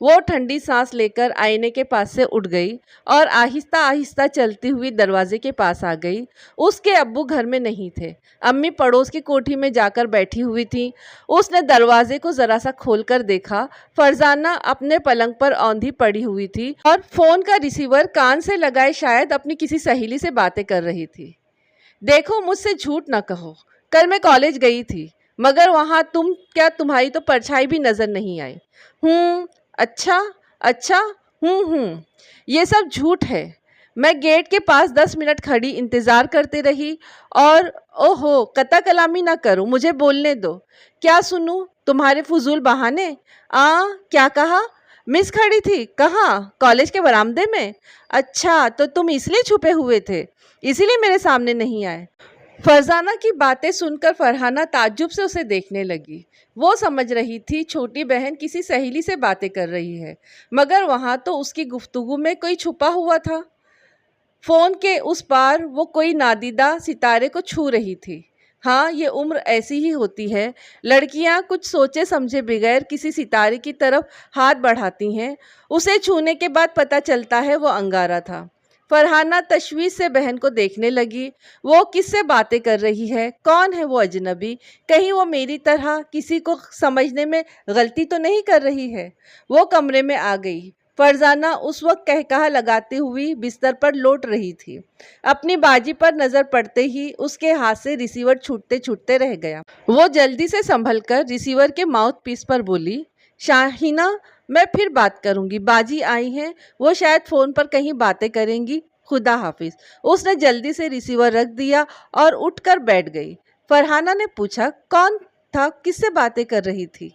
وہ ٹھنڈی سانس لے کر آئینے کے پاس سے اٹھ گئی اور آہستہ آہستہ چلتی ہوئی دروازے کے پاس آ گئی۔ اس کے ابو گھر میں نہیں تھے، امی پڑوس کی کوٹھی میں جا کر بیٹھی ہوئی تھیں۔ اس نے دروازے کو ذرا سا کھول کر دیکھا، فرزانہ اپنے پلنگ پر اوندھی پڑی ہوئی تھی اور فون کا ریسیور کان سے لگائے شاید اپنی کسی سہیلی سے باتیں کر رہی تھی۔ دیکھو، مجھ سے جھوٹ نہ کہو، کل میں کالج گئی تھی، مگر وہاں تمہاری تو پرچھائی بھی نظر نہیں آئی۔ اچھا اچھا، یہ سب جھوٹ ہے۔ میں گیٹ کے پاس 10 منٹ کھڑی انتظار کرتے رہی اور اوہو، قطع کلامی نہ کرو، مجھے بولنے دو۔ کیا سنوں؟ تمہارے فضول بہانے۔ کیا کہا؟ مس کھڑی تھی؟ کہاں؟ کالج کے برآمدے میں؟ اچھا، تو تم اس لیے چھپے ہوئے تھے، اسی لیے میرے سامنے نہیں آئے۔ فرزانہ کی باتیں سن کر فرحانہ تعجب سے اسے دیکھنے لگی۔ وہ سمجھ رہی تھی چھوٹی بہن کسی سہیلی سے باتیں کر رہی ہے، مگر وہاں تو اس کی گفتگو میں کوئی چھپا ہوا تھا۔ فون کے اس پار وہ کوئی نادیدہ ستارے کو چھو رہی تھی۔ ہاں، یہ عمر ایسی ہی ہوتی ہے، لڑکیاں کچھ سوچے سمجھے بغیر کسی ستارے کی طرف ہاتھ بڑھاتی ہیں، اسے چھونے کے بعد پتہ چلتا ہے وہ انگارہ تھا۔ فرحانہ تشویش سے بہن کو دیکھنے لگی۔ وہ کس سے باتیں کر رہی ہے؟ کون ہے وہ اجنبی؟ کہیں وہ میری طرح کسی کو سمجھنے میں غلطی تو نہیں کر رہی ہے؟ وہ کمرے میں آ گئی۔ فرزانہ اس وقت قہقہہ لگاتی ہوئی بستر پر لوٹ رہی تھی۔ اپنی باجی پر نظر پڑتے ہی اس کے ہاتھ سے ریسیور چھوٹتے چھوٹتے رہ گیا۔ وہ جلدی سے سنبھل کر ریسیور کے ماؤتھ پیس پر بولی، شاہینہ، میں پھر بات کروں گی، باجی آئی ہیں، وہ شاید فون پر کہیں باتیں کریں گی، خدا حافظ۔ اس نے جلدی سے ریسیور رکھ دیا اور اٹھ کر بیٹھ گئی۔ فرحانہ نے پوچھا، کون تھا؟ کس سے باتیں کر رہی تھی؟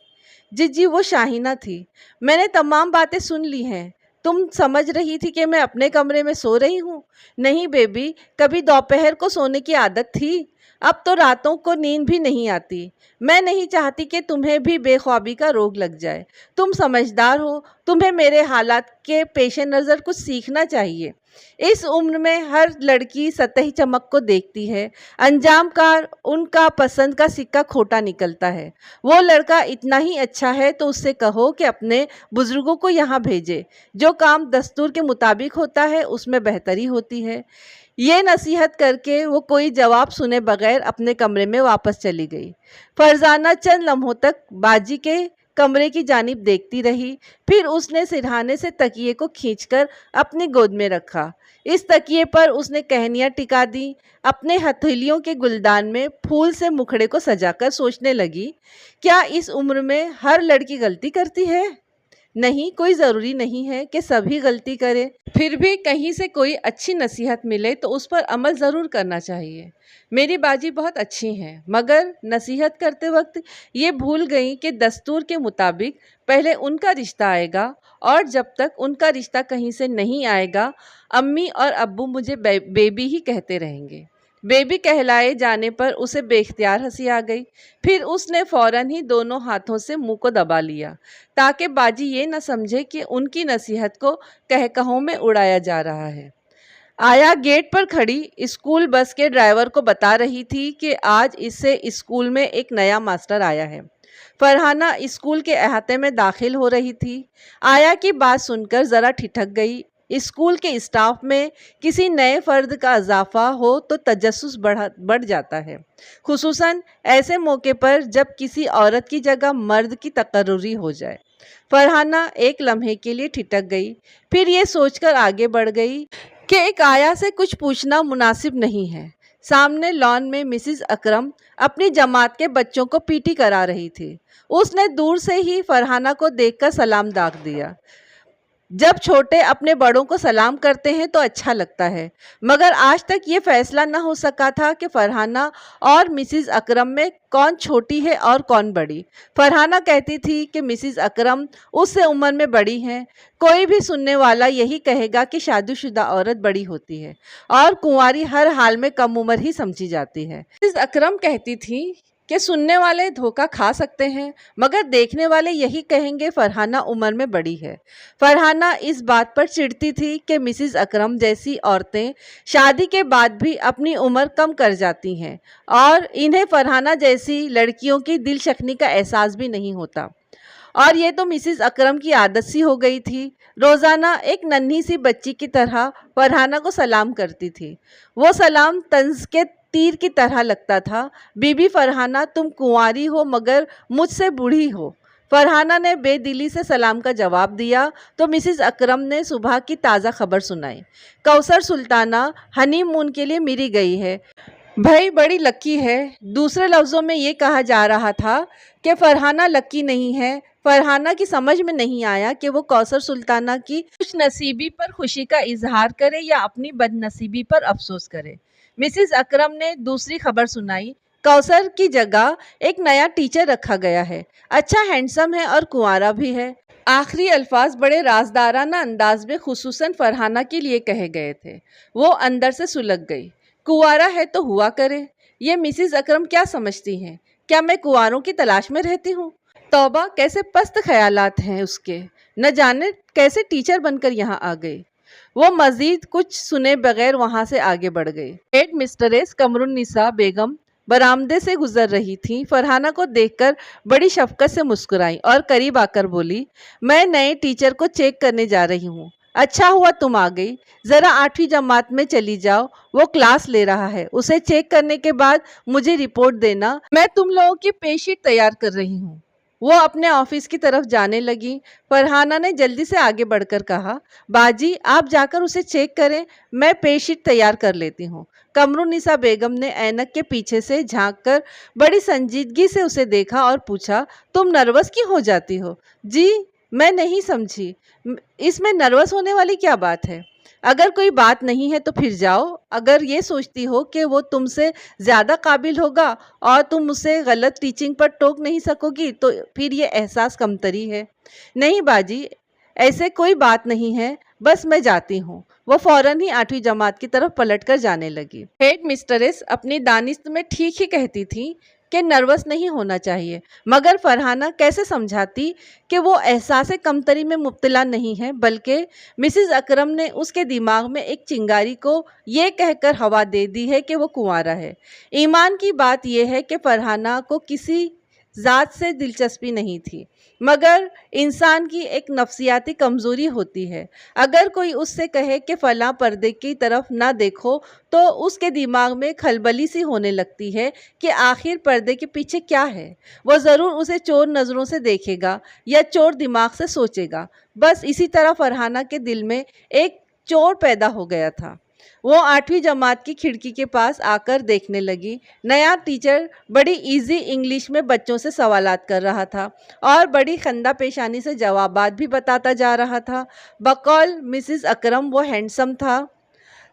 جی وہ شاہینہ تھی۔ میں نے تمام باتیں سن لی ہیں۔ تم سمجھ رہی تھی کہ میں اپنے کمرے میں سو رہی ہوں؟ نہیں بیبی، کبھی دوپہر کو سونے کی عادت تھی، اب تو راتوں کو نیند بھی نہیں آتی۔ میں نہیں چاہتی کہ تمہیں بھی بے خوابی کا روگ لگ جائے۔ تم سمجھدار ہو، تمہیں میرے حالات کے پیش نظر کچھ سیکھنا چاہیے۔ اس عمر میں ہر لڑکی سطحی چمک کو دیکھتی ہے، انجام کار ان کا پسند کا سکہ کھوٹا نکلتا ہے۔ وہ لڑکا اتنا ہی اچھا ہے تو اس سے کہو کہ اپنے بزرگوں کو یہاں بھیجے، جو کام دستور کے مطابق ہوتا ہے اس میں بہتری ہوتی ہے۔ یہ نصیحت کر کے وہ کوئی جواب سنے بغیر اپنے کمرے میں واپس چلی گئی۔ فرزانہ چند لمحوں تک باجی کے کمرے کی جانب دیکھتی رہی، پھر اس نے سرہانے سے تکیے کو کھینچ کر اپنی گود میں رکھا۔ اس تکیے پر اس نے کہنیاں ٹکا دیں، اپنے ہتھیلیوں کے گلدان میں پھول سے مکھڑے کو سجا کر سوچنے لگی، کیا اس عمر میں ہر لڑکی غلطی کرتی ہے؟ نہیں، کوئی ضروری نہیں ہے کہ سبھی غلطی کرے، پھر بھی کہیں سے کوئی اچھی نصیحت ملے تو اس پر عمل ضرور کرنا چاہیے۔ میری باجی بہت اچھی ہیں، مگر نصیحت کرتے وقت یہ بھول گئیں کہ دستور کے مطابق پہلے ان کا رشتہ آئے گا، اور جب تک ان کا رشتہ کہیں سے نہیں آئے گا، امی اور ابو مجھے بیبی ہی کہتے رہیں گے۔ بیبی کہلائے جانے پر اسے بے اختیار ہنسی آ گئی، پھر اس نے فوراً ہی دونوں ہاتھوں سے منہ کو دبا لیا تاکہ باجی یہ نہ سمجھے کہ ان کی نصیحت کو کہکہوں میں اڑایا جا رہا ہے۔ آیا گیٹ پر کھڑی اسکول بس کے ڈرائیور کو بتا رہی تھی کہ آج اس سے اسکول میں ایک نیا ماسٹر آیا ہے۔ فرحانہ اسکول کے احاطے میں داخل ہو رہی تھی۔ آیا کی بات سن کر ذرا ٹھٹک گئی۔ اسکول کے اسٹاف میں کسی نئے فرد کا اضافہ ہو تو تجسس بڑھ جاتا ہے، خصوصاً ایسے موقع پر جب کسی عورت کی جگہ مرد کی تقرری ہو جائے۔ فرحانہ ایک لمحے کے لیے ٹھٹک گئی، پھر یہ سوچ کر آگے بڑھ گئی کہ ایک آیا سے کچھ پوچھنا مناسب نہیں ہے۔ سامنے لان میں مسز اکرم اپنی جماعت کے بچوں کو پی ٹی کرا رہی تھی۔ اس نے دور سے ہی فرحانہ کو دیکھ کر سلام داغ دیا۔ جب چھوٹے اپنے بڑوں کو سلام کرتے ہیں تو اچھا لگتا ہے، مگر آج تک یہ فیصلہ نہ ہو سکا تھا کہ فرحانہ اور مسز اکرم میں کون چھوٹی ہے اور کون بڑی۔ فرحانہ کہتی تھی کہ مسز اکرم اس سے عمر میں بڑی ہیں۔ کوئی بھی سننے والا یہی کہے گا کہ شادی شدہ عورت بڑی ہوتی ہے اور کنواری ہر حال میں کم عمر ہی سمجھی جاتی ہے۔ مسز اکرم کہتی تھی کہ سننے والے دھوکہ کھا سکتے ہیں، مگر دیکھنے والے یہی کہیں گے فرحانہ عمر میں بڑی ہے۔ فرحانہ اس بات پر چڑھتی تھی کہ مسز اکرم جیسی عورتیں شادی کے بعد بھی اپنی عمر کم کر جاتی ہیں اور انہیں فرحانہ جیسی لڑکیوں کی دل شکنی کا احساس بھی نہیں ہوتا۔ اور یہ تو مسز اکرم کی عادت سی ہو گئی تھی، روزانہ ایک ننھی سی بچی کی طرح فرحانہ کو سلام کرتی تھی۔ وہ سلام طنز کے تیر کی طرح لگتا تھا۔ بی بی فرحانہ، تم کنواری ہو مگر مجھ سے بوڑھی ہو۔ فرحانہ نے بے دلی سے سلام کا جواب دیا تو مسز اکرم نے صبح کی تازہ خبر سنائی۔ کوثر سلطانہ ہنی مون کے لیے مری گئی ہے۔ بھائی بڑی لکی ہے۔ دوسرے لفظوں میں یہ کہا جا رہا تھا کہ فرحانہ لکی نہیں ہے۔ فرحانہ کی سمجھ میں نہیں آیا کہ وہ کوثر سلطانہ کی خوش نصیبی پر خوشی کا اظہار کرے یا اپنی بد نصیبی پر افسوس کرے۔ مسز اکرم نے دوسری خبر سنائی، کوثر کی جگہ ایک نیا ٹیچر رکھا گیا ہے، اچھا ہینڈسم ہے اور کنوارا بھی ہے۔ آخری الفاظ بڑے رازدارانہ انداز میں خصوصاً فرحانہ کے لیے کہے گئے تھے۔ وہ اندر سے سلگ گئی۔ کنوارا ہے تو ہوا کرے۔ یہ مسز اکرم کیا سمجھتی ہیں؟ کیا میں کنواروں کی تلاش میں رہتی ہوں؟ توبہ، کیسے پست خیالات ہیں اس کے، نہ جانے کیسے ٹیچر بن کر یہاں آ گئی۔ وہ مزید کچھ سنے بغیر وہاں سے آگے بڑھ گئی۔ ہیڈ مسٹریس قمر النساء بیگم برآمدے سے گزر رہی تھیں۔ فرحانہ کو دیکھ کر بڑی شفقت سے مسکرائیں اور قریب آ کر بولی، میں نئے ٹیچر کو چیک کرنے جا رہی ہوں۔ اچھا ہوا تم آ گئی، ذرا 8ویں جماعت میں چلی جاؤ، وہ کلاس لے رہا ہے، اسے چیک کرنے کے بعد مجھے رپورٹ دینا، میں تم لوگوں کی پے شیٹ تیار کر رہی ہوں۔ وہ اپنے آفس کی طرف جانے لگی۔ فرحانہ نے جلدی سے آگے بڑھ کر کہا، باجی آپ جا کر اسے چیک کریں، میں پے شیٹ تیار کر لیتی ہوں۔ قمر النساء بیگم نے اینک کے پیچھے سے جھانک کر بڑی سنجیدگی سے اسے دیکھا اور پوچھا، تم نروس کیوں ہو جاتی ہو؟ جی میں نہیں سمجھی، اس میں نروس ہونے والی کیا بات ہے؟ اگر کوئی بات نہیں ہے تو پھر جاؤ۔ اگر یہ سوچتی ہو کہ وہ تم سے زیادہ قابل ہوگا اور تم اسے غلط ٹیچنگ پر ٹوک نہیں سکو گی تو پھر یہ احساس کمتری ہے۔ نہیں باجی، ایسے کوئی بات نہیں ہے، بس میں جاتی ہوں۔ وہ فوراً ہی 8ویں جماعت کی طرف پلٹ کر جانے لگی۔ ہیڈ مسٹریس اپنی دانست میں ٹھیک ہی کہتی تھی کہ نروس نہیں ہونا چاہیے، مگر فرحانہ کیسے سمجھاتی کہ وہ احساس کمتری میں مبتلا نہیں ہے، بلکہ مسز اکرم نے اس کے دماغ میں ایک چنگاری کو یہ کہہ کر ہوا دے دی ہے کہ وہ کنوارا ہے۔ ایمان کی بات یہ ہے کہ فرحانہ کو کسی ذات سے دلچسپی نہیں تھی، مگر انسان کی ایک نفسیاتی کمزوری ہوتی ہے۔ اگر کوئی اس سے کہے کہ فلاں پردے کی طرف نہ دیکھو تو اس کے دماغ میں کھلبلی سی ہونے لگتی ہے کہ آخر پردے کے پیچھے کیا ہے۔ وہ ضرور اسے چور نظروں سے دیکھے گا یا چور دماغ سے سوچے گا۔ بس اسی طرح فرحانہ کے دل میں ایک چور پیدا ہو گیا تھا۔ وہ 8ویں جماعت کی کھڑکی کے پاس آ کر دیکھنے لگی۔ نیا ٹیچر بڑی ایزی انگلش میں بچوں سے سوالات کر رہا تھا اور بڑی خندہ پیشانی سے جوابات بھی بتاتا جا رہا تھا۔ بقول مسز اکرم وہ ہینڈسم تھا،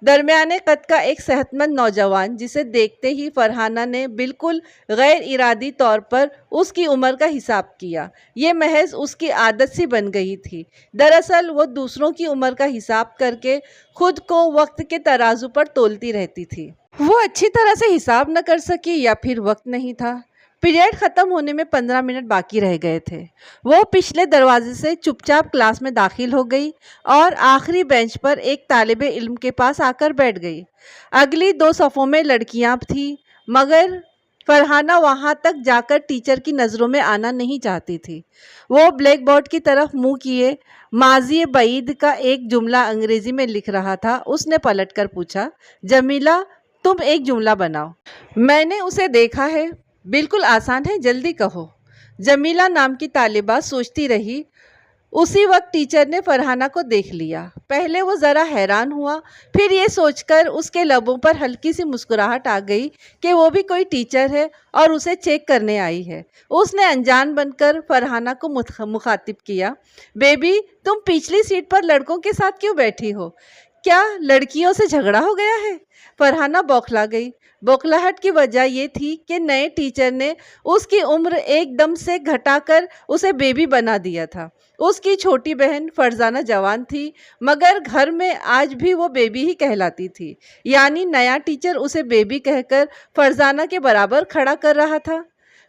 درمیانے قد کا ایک صحت مند نوجوان، جسے دیکھتے ہی فرحانہ نے بالکل غیر ارادی طور پر اس کی عمر کا حساب کیا۔ یہ محض اس کی عادت سی بن گئی تھی۔ دراصل وہ دوسروں کی عمر کا حساب کر کے خود کو وقت کے ترازو پر تولتی رہتی تھی۔ وہ اچھی طرح سے حساب نہ کر سکی یا پھر وقت نہیں تھا۔ پیریڈ ختم ہونے میں 15 منٹ باقی رہ گئے تھے۔ وہ پچھلے دروازے سے چپ چاپ کلاس میں داخل ہو گئی اور آخری بینچ پر ایک طالب علم کے پاس آ کر بیٹھ گئی۔ اگلی 2 صفوں میں لڑکیاں تھیں، مگر فرحانہ وہاں تک جا کر ٹیچر کی نظروں میں آنا نہیں چاہتی تھی۔ وہ بلیک بورڈ کی طرف منہ کیے ماضی بعید کا ایک جملہ انگریزی میں لکھ رہا تھا۔ اس نے پلٹ کر پوچھا، جمیلہ تم ایک جملہ بناؤ۔ میں نے اسے دیکھا ہے، بالکل آسان ہے، جلدی کہو۔ جمیلہ نام کی طالبہ سوچتی رہی۔ اسی وقت ٹیچر نے فرحانہ کو دیکھ لیا۔ پہلے وہ ذرا حیران ہوا، پھر یہ سوچ کر اس کے لبوں پر ہلکی سی مسکراہٹ آ گئی کہ وہ بھی کوئی ٹیچر ہے اور اسے چیک کرنے آئی ہے۔ اس نے انجان بن کر فرحانہ کو مخاطب کیا، بیبی تم پچھلی سیٹ پر لڑکوں کے ساتھ کیوں بیٹھی ہو؟ کیا لڑکیوں سے جھگڑا ہو گیا ہے؟ فرحانہ بوکھلا گئی۔ بوکھلاہٹ کی وجہ یہ تھی کہ نئے ٹیچر نے اس کی عمر ایک دم سے گھٹا کر اسے بیبی بنا دیا تھا۔ اس کی چھوٹی بہن فرزانہ جوان تھی، مگر گھر میں آج بھی وہ بیبی ہی کہلاتی تھی، یعنی نیا ٹیچر اسے بیبی کہہ کر فرزانہ کے برابر کھڑا کر رہا تھا۔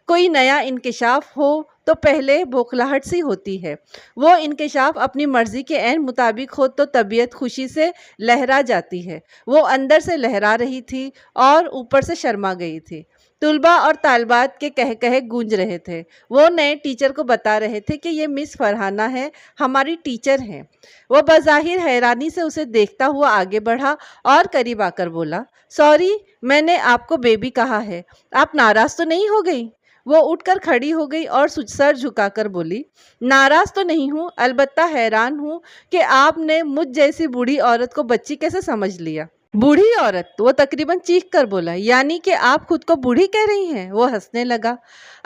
کوئی نیا انکشاف ہو تو پہلے بوکھلاہٹ سی ہوتی ہے۔ وہ انکشاف اپنی مرضی کے عین مطابق ہو تو طبیعت خوشی سے لہرا جاتی ہے۔ وہ اندر سے لہرا رہی تھی اور اوپر سے شرما گئی تھی۔ طلبہ اور طالبات کے کہے گونج رہے تھے۔ وہ نئے ٹیچر کو بتا رہے تھے کہ یہ مس فرحانہ ہے، ہماری ٹیچر ہیں۔ وہ بظاہر حیرانی سے اسے دیکھتا ہوا آگے بڑھا اور قریب آ کر بولا، سوری، میں نے آپ کو بیبی کہا ہے، آپ ناراض تو نہیں ہو گئی؟ وہ اٹھ کر کھڑی ہو گئی اور سر جھکا کر بولی، ناراض تو نہیں ہوں، البتہ حیران ہوں کہ آپ نے مجھ جیسی بوڑھی عورت کو بچی کیسے سمجھ لیا۔ بوڑھی عورت؟ وہ تقریباً چیخ کر بولا، یعنی کہ آپ خود کو بوڑھی کہہ رہی ہیں؟ وہ ہنسنے لگا،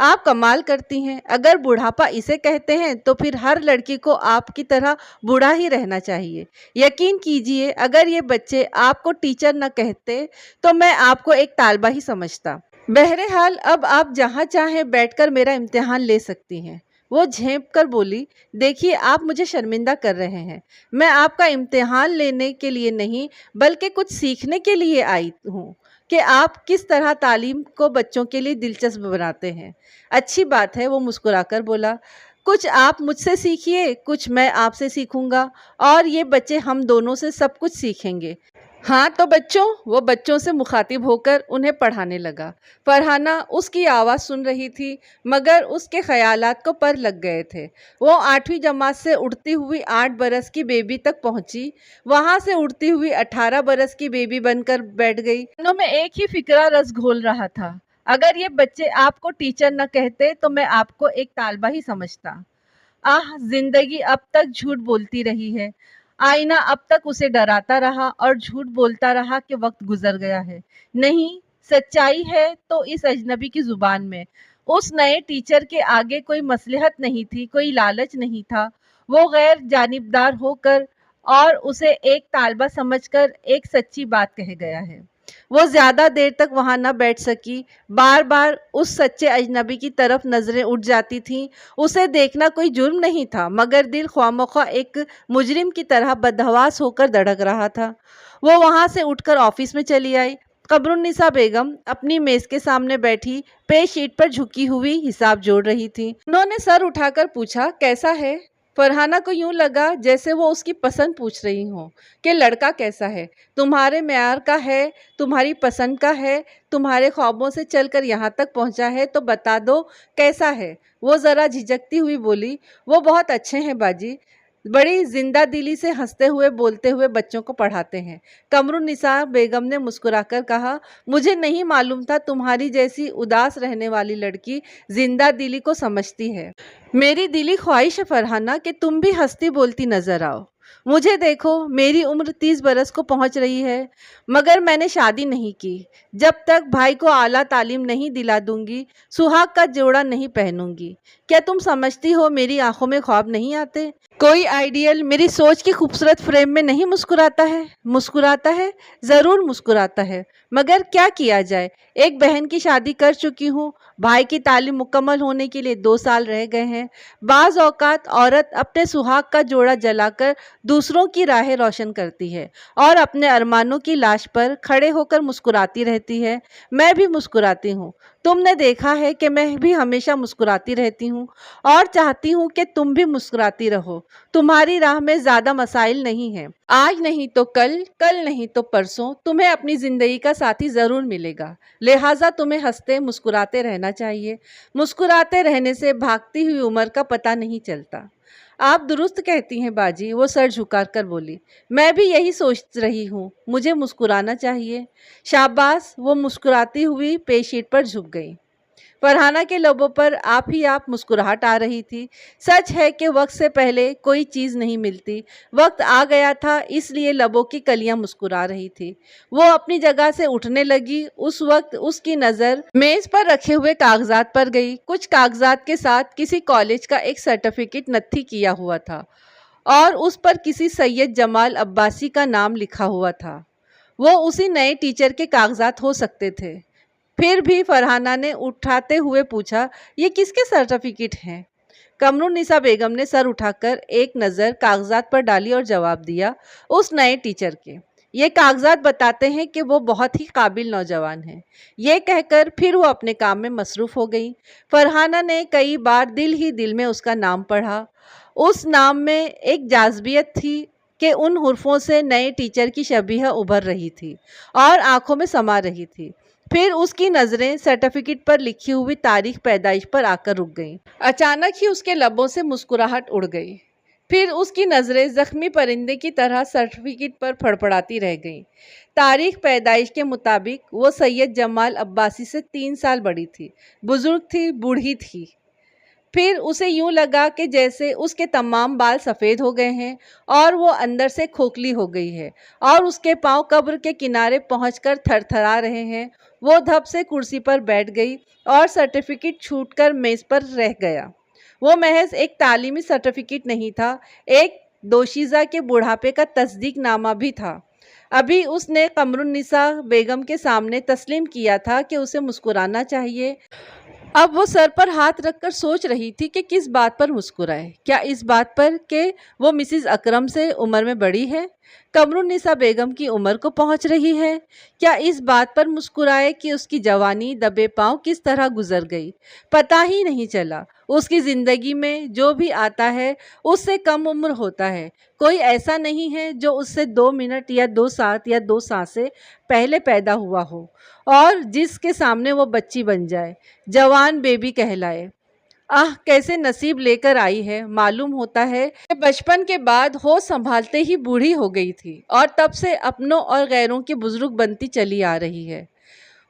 آپ کمال کرتی ہیں، اگر بڑھاپا اسے کہتے ہیں تو پھر ہر لڑکی کو آپ کی طرح بوڑھا ہی رہنا چاہیے۔ یقین کیجئے اگر یہ بچے آپ کو ٹیچر نہ کہتے تو میں آپ کو ایک طالبہ ہی سمجھتا۔ بہرحال اب آپ جہاں چاہیں بیٹھ کر میرا امتحان لے سکتی ہیں۔ وہ جھینپ کر بولی، دیکھیے آپ مجھے شرمندہ کر رہے ہیں، میں آپ کا امتحان لینے کے لیے نہیں بلکہ کچھ سیکھنے کے لیے آئی ہوں کہ آپ کس طرح تعلیم کو بچوں کے لیے دلچسپ بناتے ہیں۔ اچھی بات ہے، وہ مسکرا کر بولا، کچھ آپ مجھ سے سیکھیے، کچھ میں آپ سے سیکھوں گا، اور یہ بچے ہم دونوں سے سب کچھ سیکھیں گے۔ ہاں تو بچوں، وہ بچوں سے مخاطب ہو کر انہیں پڑھانے لگا۔ فرحانہ اس کی آواز سن رہی تھی مگر اس کے خیالات کو پر لگ گئے تھے۔ وہ 8ویں جماعت سے اڑتی ہوئی 8 برس کی بیبی تک پہنچی، وہاں سے اڑتی ہوئی 18 برس کی بیبی بن کر بیٹھ گئی۔ دونوں میں ایک ہی فکرہ رس گھول رہا تھا، اگر یہ بچے آپ کو ٹیچر نہ کہتے تو میں آپ کو ایک طالبہ ہی سمجھتا۔ زندگی اب تک جھوٹ بولتی رہی ہے، آئینہ اب تک اسے ڈراتا رہا اور جھوٹ بولتا رہا کہ وقت گزر گیا ہے۔ نہیں، سچائی ہے تو اس اجنبی کی زبان میں۔ اس نئے ٹیچر کے آگے کوئی مصلحت نہیں تھی، کوئی لالچ نہیں تھا۔ وہ غیر جانبدار ہو کر اور اسے ایک طالبہ سمجھ کر ایک سچی بات کہہ گیا ہے۔ وہ زیادہ دیر تک وہاں نہ بیٹھ سکی، بار بار اس سچے اجنبی کی طرف نظریں اٹھ جاتی تھیں۔ اسے دیکھنا کوئی جرم نہیں تھا مگر دل خواہ مخواہ ایک مجرم کی طرح بدحواس ہو کر دھڑک رہا تھا۔ وہ وہاں سے اٹھ کر آفس میں چلی آئی۔ قمرالنساء بیگم اپنی میز کے سامنے بیٹھی پے شیٹ پر جھکی ہوئی حساب جوڑ رہی تھی۔ انہوں نے سر اٹھا کر پوچھا، کیسا ہے؟ فرحانہ کو یوں لگا جیسے وہ اس کی پسند پوچھ رہی ہوں کہ لڑکا کیسا ہے، تمہارے معیار کا ہے، تمہاری پسند کا ہے، تمہارے خوابوں سے چل کر یہاں تک پہنچا ہے تو بتا دو کیسا ہے۔ وہ ذرا جھجکتی ہوئی بولی، وہ بہت اچھے ہیں باجی، بڑی زندہ دلی سے ہنستے ہوئے بولتے ہوئے بچوں کو پڑھاتے ہیں۔ قمرالنساء بیگم نے مسکرا کر کہا، مجھے نہیں معلوم تھا تمہاری جیسی اداس رہنے والی لڑکی زندہ دلی کو سمجھتی ہے۔ میری دلی خواہش ہے فرحانہ کہ تم بھی ہنستی بولتی نظر آؤ۔ مجھے دیکھو، میری عمر 30 برس کو پہنچ رہی ہے مگر میں نے شادی نہیں کی۔ جب تک بھائی کو اعلیٰ تعلیم نہیں دلا دوں گی، سہاگ کا جوڑا نہیں پہنوں گی۔ کیا تم سمجھتی ہو میری آنکھوں میں خواب نہیں آتے؟ کوئی آئیڈیل میری سوچ کی خوبصورت فریم میں نہیں مسکراتا ہے؟ مسکراتا ہے، ضرور مسکراتا ہے، مگر کیا کیا جائے، ایک بہن کی شادی کر چکی ہوں، بھائی کی تعلیم مکمل ہونے کے لیے 2 سال رہ گئے ہیں۔ بعض اوقات عورت اپنے سہاگ کا جوڑا جلا کر دوسروں کی راہیں روشن کرتی ہے اور اپنے ارمانوں کی لاش پر کھڑے ہو کر مسکراتی رہتی ہے۔ میں بھی مسکراتی ہوں، تم نے دیکھا ہے کہ میں بھی ہمیشہ مسکراتی رہتی ہوں اور چاہتی ہوں کہ تم بھی مسکراتی رہو۔ تمہاری راہ میں زیادہ مسائل نہیں ہیں، آج نہیں تو کل، کل نہیں تو پرسوں تمہیں اپنی زندگی کا ساتھی ضرور ملے گا، لہٰذا تمہیں ہنستے مسکراتے رہنا چاہیے۔ مسکراتے رہنے سے بھاگتی ہوئی عمر کا پتہ نہیں چلتا۔ آپ درست کہتی ہیں باجی، وہ سر جھکا کر بولی، میں بھی یہی سوچ رہی ہوں، مجھے مسکرانا چاہیے۔ شاباش، وہ مسکراتی ہوئی پے شیٹ پر جھک گئی۔ فرحانہ کے لبوں پر آپ ہی آپ مسکراہٹ آ رہی تھی۔ سچ ہے کہ وقت سے پہلے کوئی چیز نہیں ملتی، وقت آ گیا تھا اس لیے لبوں کی کلیاں مسکرا رہی تھی۔ وہ اپنی جگہ سے اٹھنے لگی، اس وقت اس کی نظر میز پر رکھے ہوئے کاغذات پر گئی۔ کچھ کاغذات کے ساتھ کسی کالج کا ایک سرٹیفکیٹ نتھی کیا ہوا تھا اور اس پر کسی سید جمال عباسی کا نام لکھا ہوا تھا۔ وہ اسی نئے ٹیچر کے کاغذات ہو سکتے تھے۔ پھر بھی فرحانہ نے اٹھاتے ہوئے پوچھا، یہ کس کے سرٹیفکیٹ ہیں؟ قمرالنساء بیگم نے سر اٹھا کر ایک نظر کاغذات پر ڈالی اور جواب دیا، اس نئے ٹیچر کے۔ یہ کاغذات بتاتے ہیں کہ وہ بہت ہی قابل نوجوان ہیں۔ یہ کہہ کر پھر وہ اپنے کام میں مصروف ہو گئی۔ فرحانہ نے کئی بار دل ہی دل میں اس کا نام پڑھا۔ اس نام میں ایک جاذبیت تھی کہ ان حرفوں سے نئے ٹیچر کی شبیہ ابھر رہی تھی اور آنکھوں میں سما رہی تھی۔ پھر اس کی نظریں سرٹیفکیٹ پر لکھی ہوئی تاریخ پیدائش پر آ کر رک گئیں۔ اچانک ہی اس کے لبوں سے مسکراہٹ اڑ گئی۔ پھر اس کی نظریں زخمی پرندے کی طرح سرٹیفکیٹ پر پھڑپڑاتی رہ گئیں۔ تاریخ پیدائش کے مطابق وہ سید جمال عباسی سے 3 سال بڑی تھی، بزرگ تھی، بوڑھی تھی۔ پھر اسے یوں لگا کہ جیسے اس کے تمام بال سفید ہو گئے ہیں اور وہ اندر سے کھوکھلی ہو گئی ہے اور اس کے پاؤں قبر کے کنارے پہنچ کر تھر تھرا رہے ہیں۔ وہ دھپ سے کرسی پر بیٹھ گئی اور سرٹیفکیٹ چھوٹ کر میز پر رہ گیا۔ وہ محض ایک تعلیمی سرٹیفکیٹ نہیں تھا، ایک دوشیزہ کے بڑھاپے کا تصدیق نامہ بھی تھا۔ ابھی اس نے قمر النساء بیگم کے سامنے تسلیم کیا تھا کہ اسے مسکرانا چاہیے۔ اب وہ سر پر ہاتھ رکھ کر سوچ رہی تھی کہ کس بات پر مسکرائے۔ کیا اس بات پر کہ وہ مسز اکرم سے عمر میں بڑی ہے؟ قمر النساء بیگم کی عمر کو پہنچ رہی ہے۔ کیا اس بات پر مسکرائے کہ اس کی جوانی دبے پاؤں کس طرح گزر گئی؟ پتہ ہی نہیں چلا۔ اس کی زندگی میں جو بھی آتا ہے اس سے کم عمر ہوتا ہے۔ کوئی ایسا نہیں ہے جو اس سے 2 منٹ یا 2 ساتھ یا 2 سانسیں پہلے پیدا ہوا ہو اور جس کے سامنے وہ بچی بن جائے، جوان بیبی کہلائے۔ کیسے نصیب لے کر آئی ہے۔ معلوم ہوتا ہے کہ بچپن کے بعد ہوش سنبھالتے ہی بوڑھی ہو گئی تھی اور تب سے اپنوں اور غیروں کی بزرگ بنتی چلی آ رہی ہے۔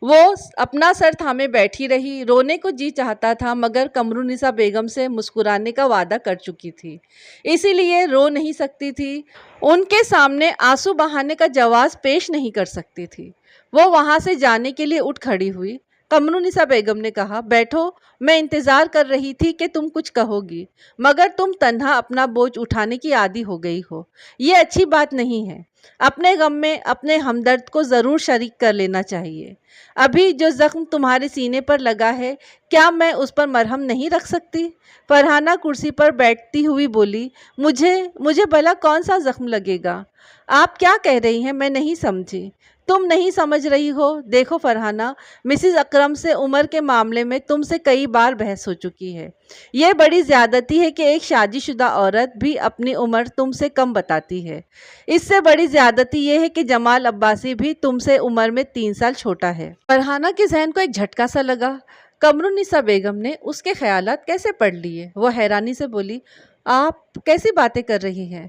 وہ اپنا سر تھامے بیٹھی رہی، رونے کو جی چاہتا تھا مگر قمر النساء بیگم سے مسکرانے کا وعدہ کر چکی تھی، اسی لیے رو نہیں سکتی تھی، ان کے سامنے آنسو بہانے کا جواز پیش نہیں کر سکتی تھی۔ وہ وہاں سے جانے کے لیے اٹھ کھڑی ہوئی۔ قمر النساء بیگم نے کہا، بیٹھو، میں انتظار کر رہی تھی کہ تم کچھ کہو گی، مگر تم تنہا اپنا بوجھ اٹھانے کی عادی ہو گئی ہو، یہ اچھی بات نہیں ہے۔ اپنے غم میں اپنے ہمدرد کو ضرور شریک کر لینا چاہیے۔ ابھی جو زخم تمہارے سینے پر لگا ہے، کیا میں اس پر مرہم نہیں رکھ سکتی؟ فرحانہ کرسی پر بیٹھتی ہوئی بولی، مجھے بھلا کون سا زخم لگے گا؟ آپ کیا کہہ رہی ہیں؟ میں نہیں سمجھی۔ تم نہیں سمجھ رہی ہو؟ دیکھو فرحانہ، مسز اکرم سے عمر کے معاملے میں تم سے کئی بار بحث ہو چکی ہے۔ یہ بڑی زیادتی ہے کہ ایک شادی شدہ عورت بھی اپنی عمر تم سے کم بتاتی ہے۔ اس سے بڑی زیادتی یہ ہے کہ جمال عباسی بھی تم سے عمر میں 3 سال چھوٹا ہے۔ فرحانہ کے ذہن کو ایک جھٹکا سا لگا۔ قمر النساء بیگم نے اس کے خیالات کیسے پڑھ لیے؟ وہ حیرانی سے بولی، آپ کیسی باتیں کر رہی ہیں؟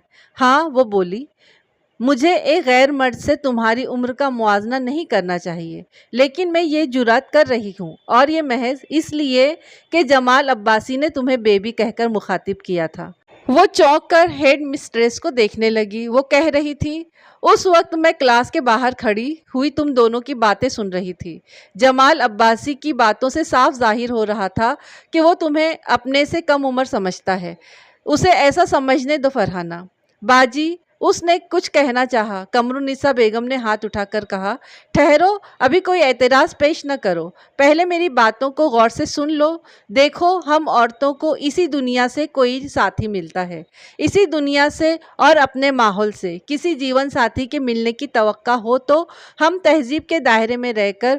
وہ بولی، مجھے ایک غیر مرد سے تمہاری عمر کا موازنہ نہیں کرنا چاہیے، لیکن میں یہ جرات کر رہی ہوں اور یہ محض اس لیے کہ جمال عباسی نے تمہیں بیبی کہہ کر مخاطب کیا تھا۔ وہ چونک کر ہیڈ مسٹریس کو دیکھنے لگی۔ وہ کہہ رہی تھی، اس وقت میں کلاس کے باہر کھڑی ہوئی تم دونوں کی باتیں سن رہی تھی۔ جمال عباسی کی باتوں سے صاف ظاہر ہو رہا تھا کہ وہ تمہیں اپنے سے کم عمر سمجھتا ہے۔ اسے ایسا سمجھنے دو فرحانہ۔ باجی، اس نے کچھ کہنا چاہا۔ قمر النساء بیگم نے ہاتھ اٹھا کر کہا، ٹھہرو، ابھی کوئی اعتراض پیش نہ کرو، پہلے میری باتوں کو غور سے سن لو۔ دیکھو، ہم عورتوں کو اسی دنیا سے کوئی ساتھی ملتا ہے، اسی دنیا سے اور اپنے ماحول سے کسی جیون ساتھی کے ملنے کی توقع ہو تو ہم تہذیب کے دائرے میں رہ کر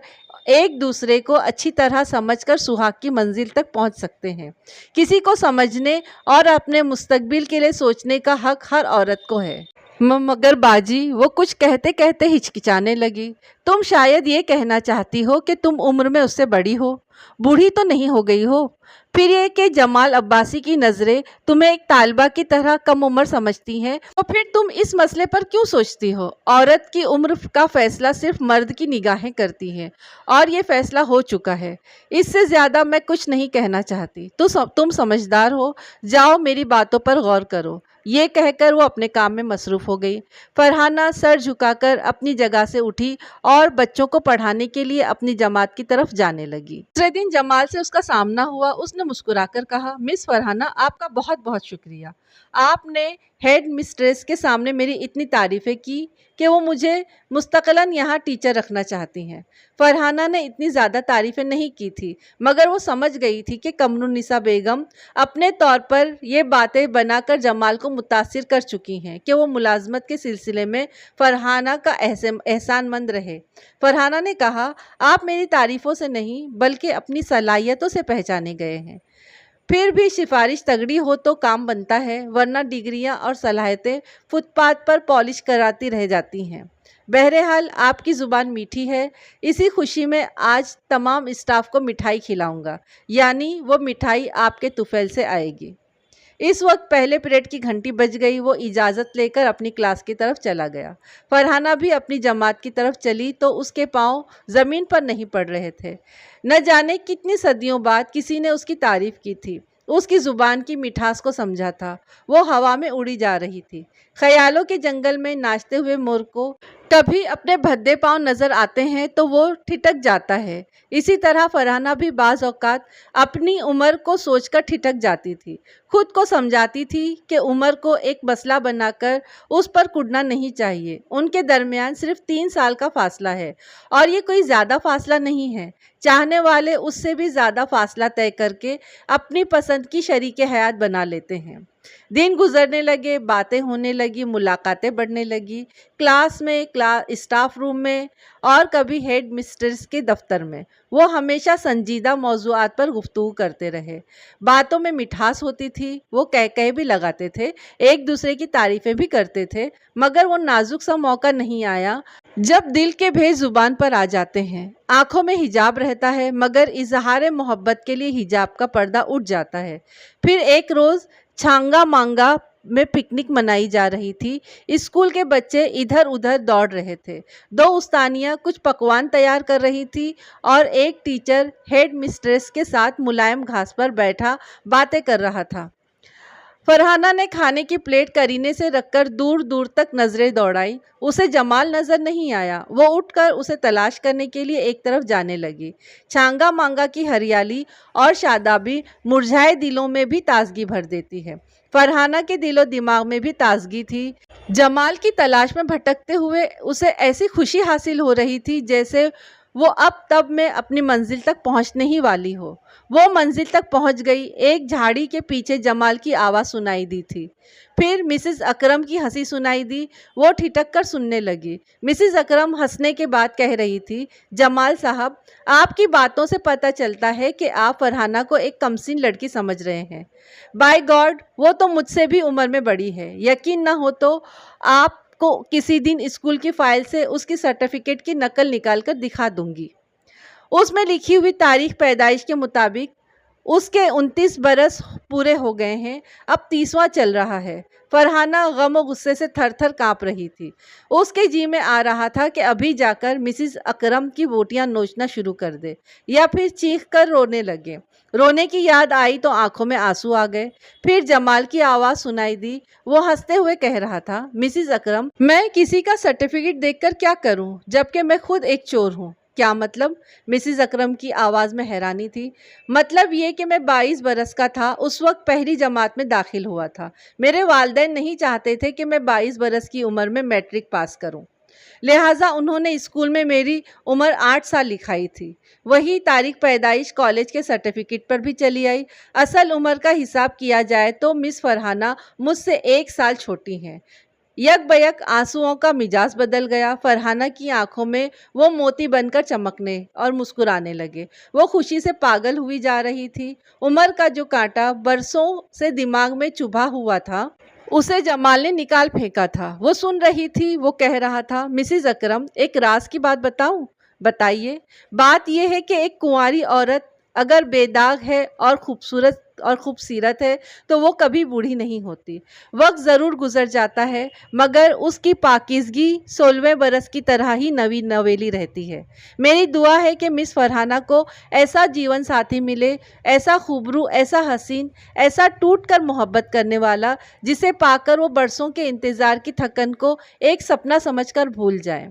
ایک دوسرے کو اچھی طرح سمجھ کر سہاگ کی منزل تک پہنچ سکتے ہیں۔ کسی کو سمجھنے اور اپنے مستقبل کے لیے سوچنے کا حق ہر عورت کو ہے۔ مگر باجی، وہ کچھ کہتے کہتے ہچکچانے لگی، تم شاید یہ کہنا چاہتی ہو کہ تم عمر میں اس سے بڑی ہو، بوڑھی تو نہیں ہو گئی ہو؟ پھر یہ کہ جمال عباسی کی نظریں تمہیں ایک طالبہ کی طرح کم عمر سمجھتی ہیں، تو پھر تم اس مسئلے پر کیوں سوچتی ہو؟ عورت کی عمر کا فیصلہ صرف مرد کی نگاہیں کرتی ہیں اور یہ فیصلہ ہو چکا ہے۔ اس سے زیادہ میں کچھ نہیں کہنا چاہتی۔ تم سمجھدار ہو، جاؤ میری باتوں پر غور کرو۔ یہ کہہ کر وہ اپنے کام میں مصروف ہو گئی۔ فرحانہ سر جھکا کر اپنی جگہ سے اٹھی اور بچوں کو پڑھانے کے لیے اپنی جماعت کی طرف جانے لگی۔ دوسرے دن جمال سے اس کا سامنا ہوا۔ اس نے مسکرا کر کہا، مس فرحانہ، آپ کا بہت بہت شکریہ۔ آپ نے ہیڈ مسٹریس کے سامنے میری اتنی تعریفیں کی کہ وہ مجھے مستقلاً یہاں ٹیچر رکھنا چاہتی ہیں۔ فرحانہ نے اتنی زیادہ تعریفیں نہیں کی تھی، مگر وہ سمجھ گئی تھی کہ قمر النساء بیگم اپنے طور پر یہ باتیں بنا کر جمال کو متاثر کر چکی ہیں کہ وہ ملازمت کے سلسلے میں فرحانہ کا احسان مند رہے۔ فرحانہ نے کہا، آپ میری تعریفوں سے نہیں بلکہ اپنی صلاحیتوں سے پہچانے گئے ہیں۔ پھر بھی سفارش تگڑی ہو تو کام بنتا ہے، ورنہ ڈگریاں اور صلاحیتیں فٹ پاتھ پر پالش کراتی رہ جاتی ہیں۔ بہرحال آپ کی زبان میٹھی ہے، اسی خوشی میں آج تمام اسٹاف کو مٹھائی کھلاؤں گا، یعنی وہ مٹھائی آپ کے طفیل سے آئے گی۔ اس وقت پہلے پیریڈ کی گھنٹی بج گئی۔ وہ اجازت لے کر اپنی کلاس کی طرف چلا گیا۔ فرحانہ بھی اپنی جماعت کی طرف چلی تو اس کے پاؤں زمین پر نہیں پڑ رہے تھے۔ نہ جانے کتنی صدیوں بعد کسی نے اس کی تعریف کی تھی، اس کی زبان کی مٹھاس کو سمجھا تھا۔ وہ ہوا میں اڑی جا رہی تھی۔ خیالوں کے جنگل میں ناچتے ہوئے مور کو کبھی اپنے بھدے پاؤں نظر آتے ہیں تو وہ ٹھٹک جاتا ہے، اسی طرح فرحانہ بھی بعض اوقات اپنی عمر کو سوچ کر ٹھٹک جاتی تھی۔ خود کو سمجھاتی تھی کہ عمر کو ایک مسئلہ بنا کر اس پر کڑنا نہیں چاہیے۔ ان کے درمیان صرف 3 سال کا فاصلہ ہے اور یہ کوئی زیادہ فاصلہ نہیں ہے۔ چاہنے والے اس سے بھی زیادہ فاصلہ طے کر کے اپنی پسند کی شریک حیات بنا لیتے ہیں۔ دن گزرنے لگے، باتیں ہونے لگی، ملاقاتیں بڑھنے لگی، کلاس میں، اسٹاف روم میں اور کبھی ہیڈ مسٹریس کے دفتر میں۔ وہ ہمیشہ سنجیدہ موضوعات پر گفتگو کرتے رہے۔ باتوں میں مٹھاس ہوتی تھی، وہ کہہ بھی لگاتے تھے، ایک دوسرے کی تعریفیں بھی کرتے تھے، مگر وہ نازک سا موقع نہیں آیا جب دل کے بھیج زبان پر آ جاتے ہیں۔ آنکھوں میں حجاب رہتا ہے، مگر اظہار محبت کے لیے حجاب کا پردہ اٹھ جاتا ہے۔ پھر ایک روز چھانگا مانگا میں پکنک منائی جا رہی تھی۔ اسکول کے بچے ادھر ادھر دوڑ رہے تھے۔ 2 استانیاں کچھ پکوان تیار کر رہی تھی اور ایک ٹیچر ہیڈ مسٹریس کے ساتھ ملائم گھاس پر بیٹھا باتیں کر رہا تھا۔ فرحانہ نے کھانے کی پلیٹ کرینہ سے رکھ کر دور دور تک نظریں دوڑائی۔ اسے جمال نظر نہیں آیا۔ وہ اٹھ کر اسے تلاش کرنے کے لیے ایک طرف جانے لگی۔ چھانگا مانگا کی ہریالی اور شادابی مرجھائے دلوں میں بھی تازگی بھر دیتی ہے۔ فرحانہ کے دل و دماغ میں بھی تازگی تھی۔ جمال کی تلاش میں بھٹکتے ہوئے اسے ایسی خوشی حاصل ہو رہی تھی جیسے وہ اب تب میں اپنی منزل تک پہنچنے ہی والی ہو۔ وہ منزل تک پہنچ گئی۔ ایک جھاڑی کے پیچھے جمال کی آواز سنائی دی تھی۔ پھر مسز اکرم کی ہنسی سنائی دی۔ وہ ٹھٹک کر سننے لگی۔ مسز اکرم ہنسنے کے بعد کہہ رہی تھی، جمال صاحب، آپ کی باتوں سے پتہ چلتا ہے کہ آپ فرحانہ کو ایک کمسن لڑکی سمجھ رہے ہیں۔ بائی گاڈ، وہ تو مجھ سے بھی عمر میں بڑی ہے۔ یقین نہ ہو تو آپ کو کسی دن اسکول کی فائل سے اس کی سرٹیفکیٹ کی نقل نکال کر دکھا دوں گی۔ اس میں لکھی ہوئی تاریخ پیدائش کے مطابق اس کے 29 برس پورے ہو گئے ہیں، اب 30واں چل رہا ہے۔ فرحانہ غم و غصے سے تھر تھر کانپ رہی تھی۔ اس کے جی میں آ رہا تھا کہ ابھی جا کر مسز اکرم کی بوٹیاں نوچنا شروع کر دے یا پھر چیخ کر رونے لگے۔ رونے کی یاد آئی تو آنکھوں میں آنسو آ گئے۔ پھر جمال کی آواز سنائی دی۔ وہ ہنستے ہوئے کہہ رہا تھا، مسز اکرم، میں کسی کا سرٹیفکیٹ دیکھ کر کیا کروں جبکہ میں خود ایک چور ہوں؟ کیا مطلب؟ مسز اکرم کی آواز میں حیرانی تھی۔ مطلب یہ کہ میں 22 برس کا تھا، اس وقت پہلی جماعت میں داخل ہوا تھا۔ میرے والدین نہیں چاہتے تھے کہ میں 22 برس کی عمر میں میٹرک پاس کروں، لہٰذا انہوں نے اسکول میں میری عمر 8 سال لکھائی تھی۔ وہی تاریخ پیدائش کالج کے سرٹیفکیٹ پر بھی چلی آئی۔ اصل عمر کا حساب کیا جائے تو مس فرحانہ مجھ سے 1 سال چھوٹی ہیں۔ یک بیک آنسوؤں کا مزاج بدل گیا۔ فرحانہ کی آنکھوں میں وہ موتی بن کر چمکنے اور مسکرانے لگے۔ وہ خوشی سے پاگل ہوئی جا رہی تھی۔ عمر کا جو کانٹا برسوں سے دماغ میں چبھا ہوا تھا، اسے جمال نے نکال پھینکا تھا۔ وہ سن رہی تھی۔ وہ کہہ رہا تھا، مسز اکرم، ایک راز کی بات بتاؤں؟ بتائیے۔ بات یہ ہے کہ ایک کنواری عورت اگر بے داغ ہے اور خوبصورت ہے تو وہ کبھی بوڑھی نہیں ہوتی۔ وقت ضرور گزر جاتا ہے مگر اس کی پاکیزگی 16ویں برس کی طرح ہی نوی نویلی رہتی ہے۔ میری دعا ہے کہ مس فرحانہ کو ایسا جیون ساتھی ملے، ایسا خوبرو، ایسا حسین، ایسا ٹوٹ کر محبت کرنے والا، جسے پا کر وہ برسوں کے انتظار کی تھکن کو ایک سپنا سمجھ کر بھول جائے۔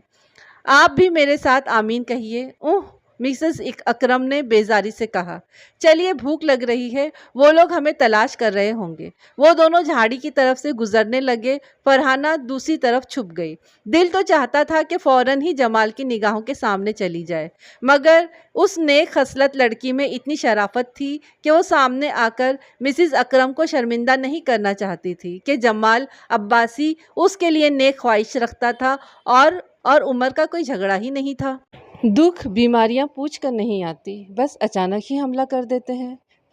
آپ بھی میرے ساتھ آمین کہیے۔ اوہ، مسز اکرم نے بیزاری سے کہا، چلیے، بھوک لگ رہی ہے، وہ لوگ ہمیں تلاش کر رہے ہوں گے۔ وہ دونوں جھاڑی کی طرف سے گزرنے لگے۔ فرحانہ دوسری طرف چھپ گئی۔ دل تو چاہتا تھا کہ فوراً ہی جمال کی نگاہوں کے سامنے چلی جائے، مگر اس نیک خصلت لڑکی میں اتنی شرافت تھی کہ وہ سامنے آ کر مسز اکرم کو شرمندہ نہیں کرنا چاہتی تھی کہ جمال عباسی اس کے لیے نیک خواہش رکھتا تھا اور عمر کا کوئی جھگڑا ہی نہیں تھا۔ دکھ بیماریاں پوچھ کر نہیں آتی، بس اچانک ہی حملہ کر دیتے ہیں۔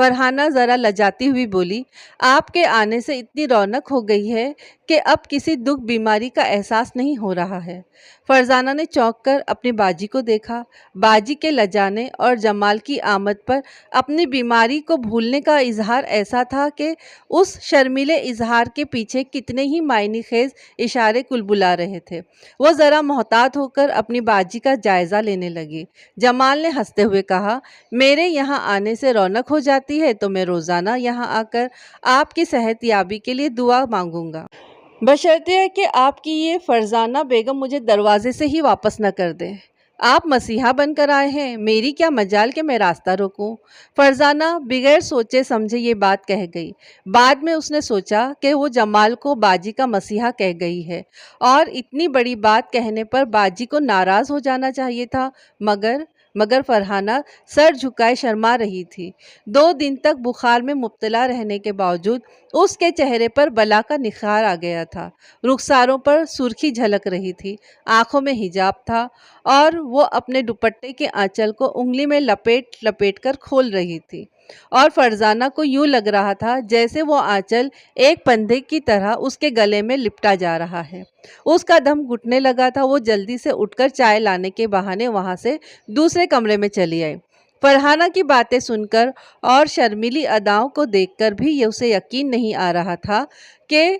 فرحانہ ذرا لجاتی ہوئی بولی، آپ کے آنے سے اتنی رونق ہو گئی ہے کہ اب کسی دکھ بیماری کا احساس نہیں ہو رہا ہے۔ فرزانہ نے چونک کر اپنی باجی کو دیکھا۔ باجی کے لجانے اور جمال کی آمد پر اپنی بیماری کو بھولنے کا اظہار ایسا تھا کہ اس شرمیلے اظہار کے پیچھے کتنے ہی معنی خیز اشارے کلبلا رہے تھے۔ وہ ذرا محتاط ہو کر اپنی باجی کا جائزہ لینے لگی۔ جمال نے ہنستے ہوئے کہا، میرے یہاں آنے سے رونق ہو جاتی ہے تو میں روزانہ یہاں آ کر آپ کی صحت یابی کے لیے دعا مانگوں گا، بشرطے کہ آپ کی یہ فرزانہ بیگم مجھے دروازے سے ہی واپس نہ کر دے۔ آپ مسیحا بن کر آئے ہیں، میری کیا مجال کہ میں راستہ روکوں۔ فرزانہ بغیر سوچے سمجھے یہ بات کہہ گئی۔ بعد میں اس نے سوچا کہ وہ جمال کو باجی کا مسیحا کہہ گئی ہے اور اتنی بڑی بات کہنے پر باجی کو ناراض ہو جانا چاہیے تھا، مگر فرحانہ سر جھکائے شرما رہی تھی۔ 2 دن تک بخار میں مبتلا رہنے کے باوجود اس کے چہرے پر بلا کا نکھار آ گیا تھا۔ رخساروں پر سرخی جھلک رہی تھی، آنکھوں میں حجاب تھا اور وہ اپنے دوپٹے کے آنچل کو انگلی میں لپیٹ کر کھول رہی تھی، اور فرزانہ کو یوں لگ رہا تھا جیسے وہ آنچل ایک پندھے کی طرح اس کے گلے میں لپٹا جا رہا ہے۔ اس کا دم گھٹنے لگا تھا۔ وہ جلدی سے اٹھ کر چائے لانے کے بہانے وہاں سے دوسرے کمرے میں چلی آئی۔ فرحانہ کی باتیں سن کر اور شرمیلی اداؤں کو دیکھ کر بھی اسے یقین نہیں آ رہا تھا کہ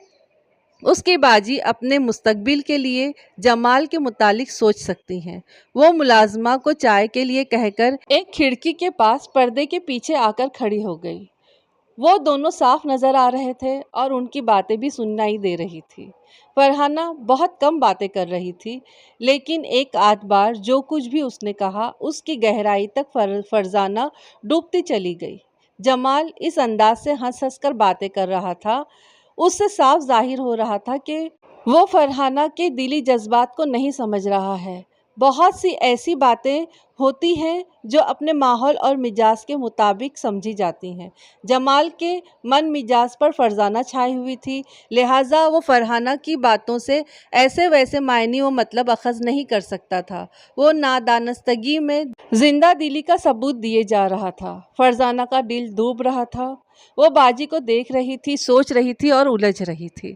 اس کی باجی اپنے مستقبل کے لیے جمال کے متعلق سوچ سکتی ہیں۔ وہ ملازمہ کو چائے کے لیے کہہ کر ایک کھڑکی کے پاس پردے کے پیچھے آ کر کھڑی ہو گئی۔ وہ دونوں صاف نظر آ رہے تھے اور ان کی باتیں بھی سنائی دے رہی تھی۔ فرحانہ بہت کم باتیں کر رہی تھی، لیکن ایک آدھ بار جو کچھ بھی اس نے کہا اس کی گہرائی تک فرزانہ ڈوبتی چلی گئی۔ جمال اس انداز سے ہنس ہنس کر باتیں کر رہا تھا، اس سے صاف ظاہر ہو رہا تھا کہ وہ فرحانہ کے دلی جذبات کو نہیں سمجھ رہا ہے۔ بہت سی ایسی باتیں ہوتی ہیں جو اپنے ماحول اور مزاج کے مطابق سمجھی جاتی ہیں۔ جمال کے من مزاج پر فرزانہ چھائی ہوئی تھی، لہٰذا وہ فرحانہ کی باتوں سے ایسے ویسے معنی و مطلب اخذ نہیں کر سکتا تھا۔ وہ نادانستگی میں زندہ دلی کا ثبوت دیے جا رہا تھا۔ فرزانہ کا دل ڈوب رہا تھا۔ وہ باجی کو دیکھ رہی تھی، سوچ رہی تھی اور الجھ رہی تھی۔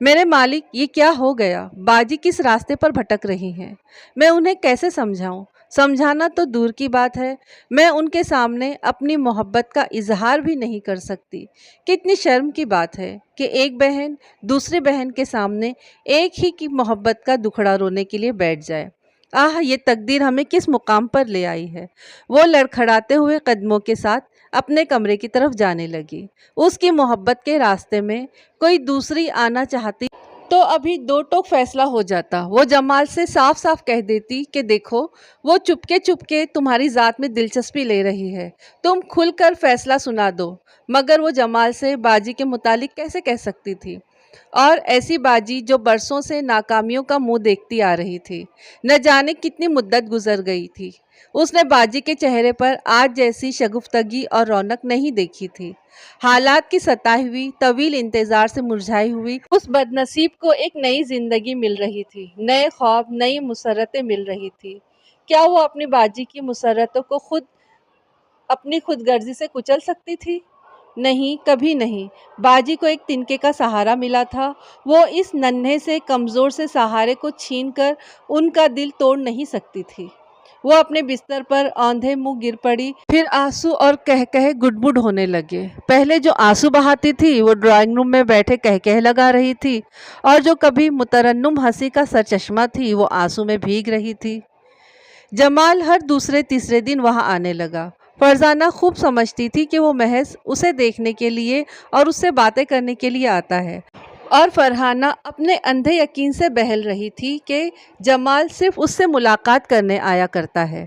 میرے مالک، یہ کیا ہو گیا؟ باجی کس راستے پر بھٹک رہی ہیں؟ میں انہیں کیسے سمجھاؤں؟ سمجھانا تو دور کی بات ہے، میں ان کے سامنے اپنی محبت کا اظہار بھی نہیں کر سکتی۔ کتنی شرم کی بات ہے کہ ایک بہن دوسری بہن کے سامنے ایک ہی کی محبت کا دکھڑا رونے کے لیے بیٹھ جائے۔ آہ، یہ تقدیر ہمیں کس مقام پر لے آئی ہے۔ وہ لڑکھڑاتے ہوئے قدموں کے ساتھ اپنے کمرے کی طرف جانے لگی۔ اس کی محبت کے راستے میں کوئی دوسری آنا چاہتی تو ابھی 2 ٹوک فیصلہ ہو جاتا۔ وہ جمال سے صاف صاف کہہ دیتی کہ دیکھو، وہ چپکے تمہاری ذات میں دلچسپی لے رہی ہے، تم کھل کر فیصلہ سنا دو۔ مگر وہ جمال سے باجی کے متعلق کیسے کہہ سکتی تھی؟ اور ایسی باجی جو برسوں سے ناکامیوں کا منہ دیکھتی آ رہی تھی۔ نہ جانے کتنی مدت گزر گئی تھی، اس نے باجی کے چہرے پر آج جیسی شگفتگی اور رونق نہیں دیکھی تھی۔ حالات کی ستائی ہوئی، طویل انتظار سے مرجھائی ہوئی اس بد نصیب کو ایک نئی زندگی مل رہی تھی، نئے خواب، نئی مسرتیں مل رہی تھی۔ کیا وہ اپنی باجی کی مسرتوں کو اپنی خود غرضی سے کچل سکتی تھی؟ نہیں، کبھی نہیں۔ باجی کو ایک تنکے کا سہارا ملا تھا، وہ اس ننھے سے کمزور سے سہارے کو چھین کر ان کا دل توڑ نہیں سکتی تھی۔ وہ اپنے بستر پر اوندھے منہ گر پڑی، پھر آنسو اور کہہ گڑ ہونے لگے۔ پہلے جو آنسو بہاتی تھی وہ ڈرائنگ روم میں بیٹھے کہہ لگا رہی تھی، اور جو کبھی مترنم ہنسی کا سرچشمہ تھی وہ آنسو میں بھیگ رہی تھی۔ جمال ہر دوسرے تیسرے دن وہاں آنے لگا۔ فرزانہ خوب سمجھتی تھی کہ وہ محض اسے دیکھنے کے لیے اور اس سے باتیں کرنے کے لیے آتا ہے، اور فرحانہ اپنے اندھے یقین سے بہل رہی تھی کہ جمال صرف اس سے ملاقات کرنے آیا کرتا ہے۔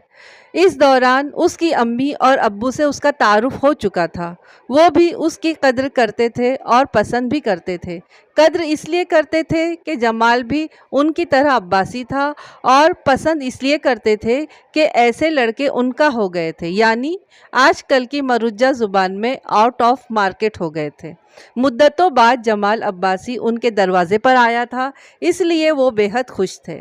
اس دوران اس کی امی اور ابو سے اس کا تعارف ہو چکا تھا۔ وہ بھی اس کی قدر کرتے تھے اور پسند بھی کرتے تھے۔ قدر اس لیے کرتے تھے کہ جمال بھی ان کی طرح عباسی تھا، اور پسند اس لیے کرتے تھے کہ ایسے لڑکے ان کا ہو گئے تھے، یعنی آج کل کی مروجہ زبان میں آؤٹ آف مارکیٹ ہو گئے تھے۔ مدتوں بعد جمال عباسی ان کے دروازے پر آیا تھا، اس لیے وہ بے حد خوش تھے۔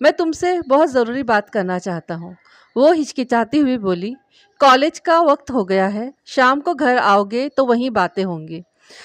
میں تم سے بہت ضروری بات کرنا چاہتا ہوں۔ وہ ہچکچاتی ہوئی بولی، کالج کا وقت ہو گیا ہے، شام کو گھر آؤ گے تو وہیں باتیں ہوں گی۔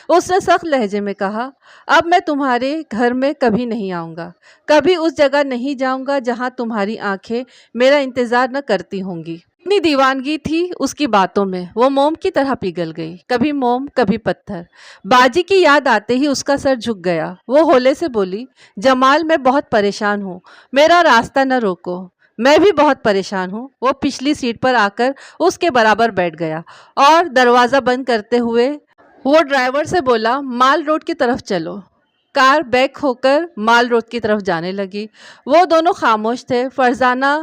اس نے سخت لہجے میں کہا، اب میں تمہارے گھر میں کبھی نہیں آؤں گا، کبھی اس جگہ نہیں جاؤں گا جہاں تمہاری آنکھیں میرا انتظار نہ کرتی ہوں گی۔ اتنی دیوانگی تھی اس کی باتوں میں، وہ موم کی طرح پگھل گئی، کبھی موم کبھی پتھر۔ باجی کی یاد آتے ہی اس کا سر جھک گیا۔ وہ ہولے سے بولی، جمال میں بہت پریشان ہوں، میرا راستہ نہ روکو۔ میں بھی بہت پریشان ہوں۔ وہ پچھلی سیٹ پر آ کر اس کے برابر بیٹھ گیا اور دروازہ بند کرتے ہوئے وہ ڈرائیور سے بولا، مال روڈ کی طرف چلو۔ کار بیک ہو کر مال روڈ کی طرف جانے لگی۔ وہ دونوں خاموش تھے۔ فرزانہ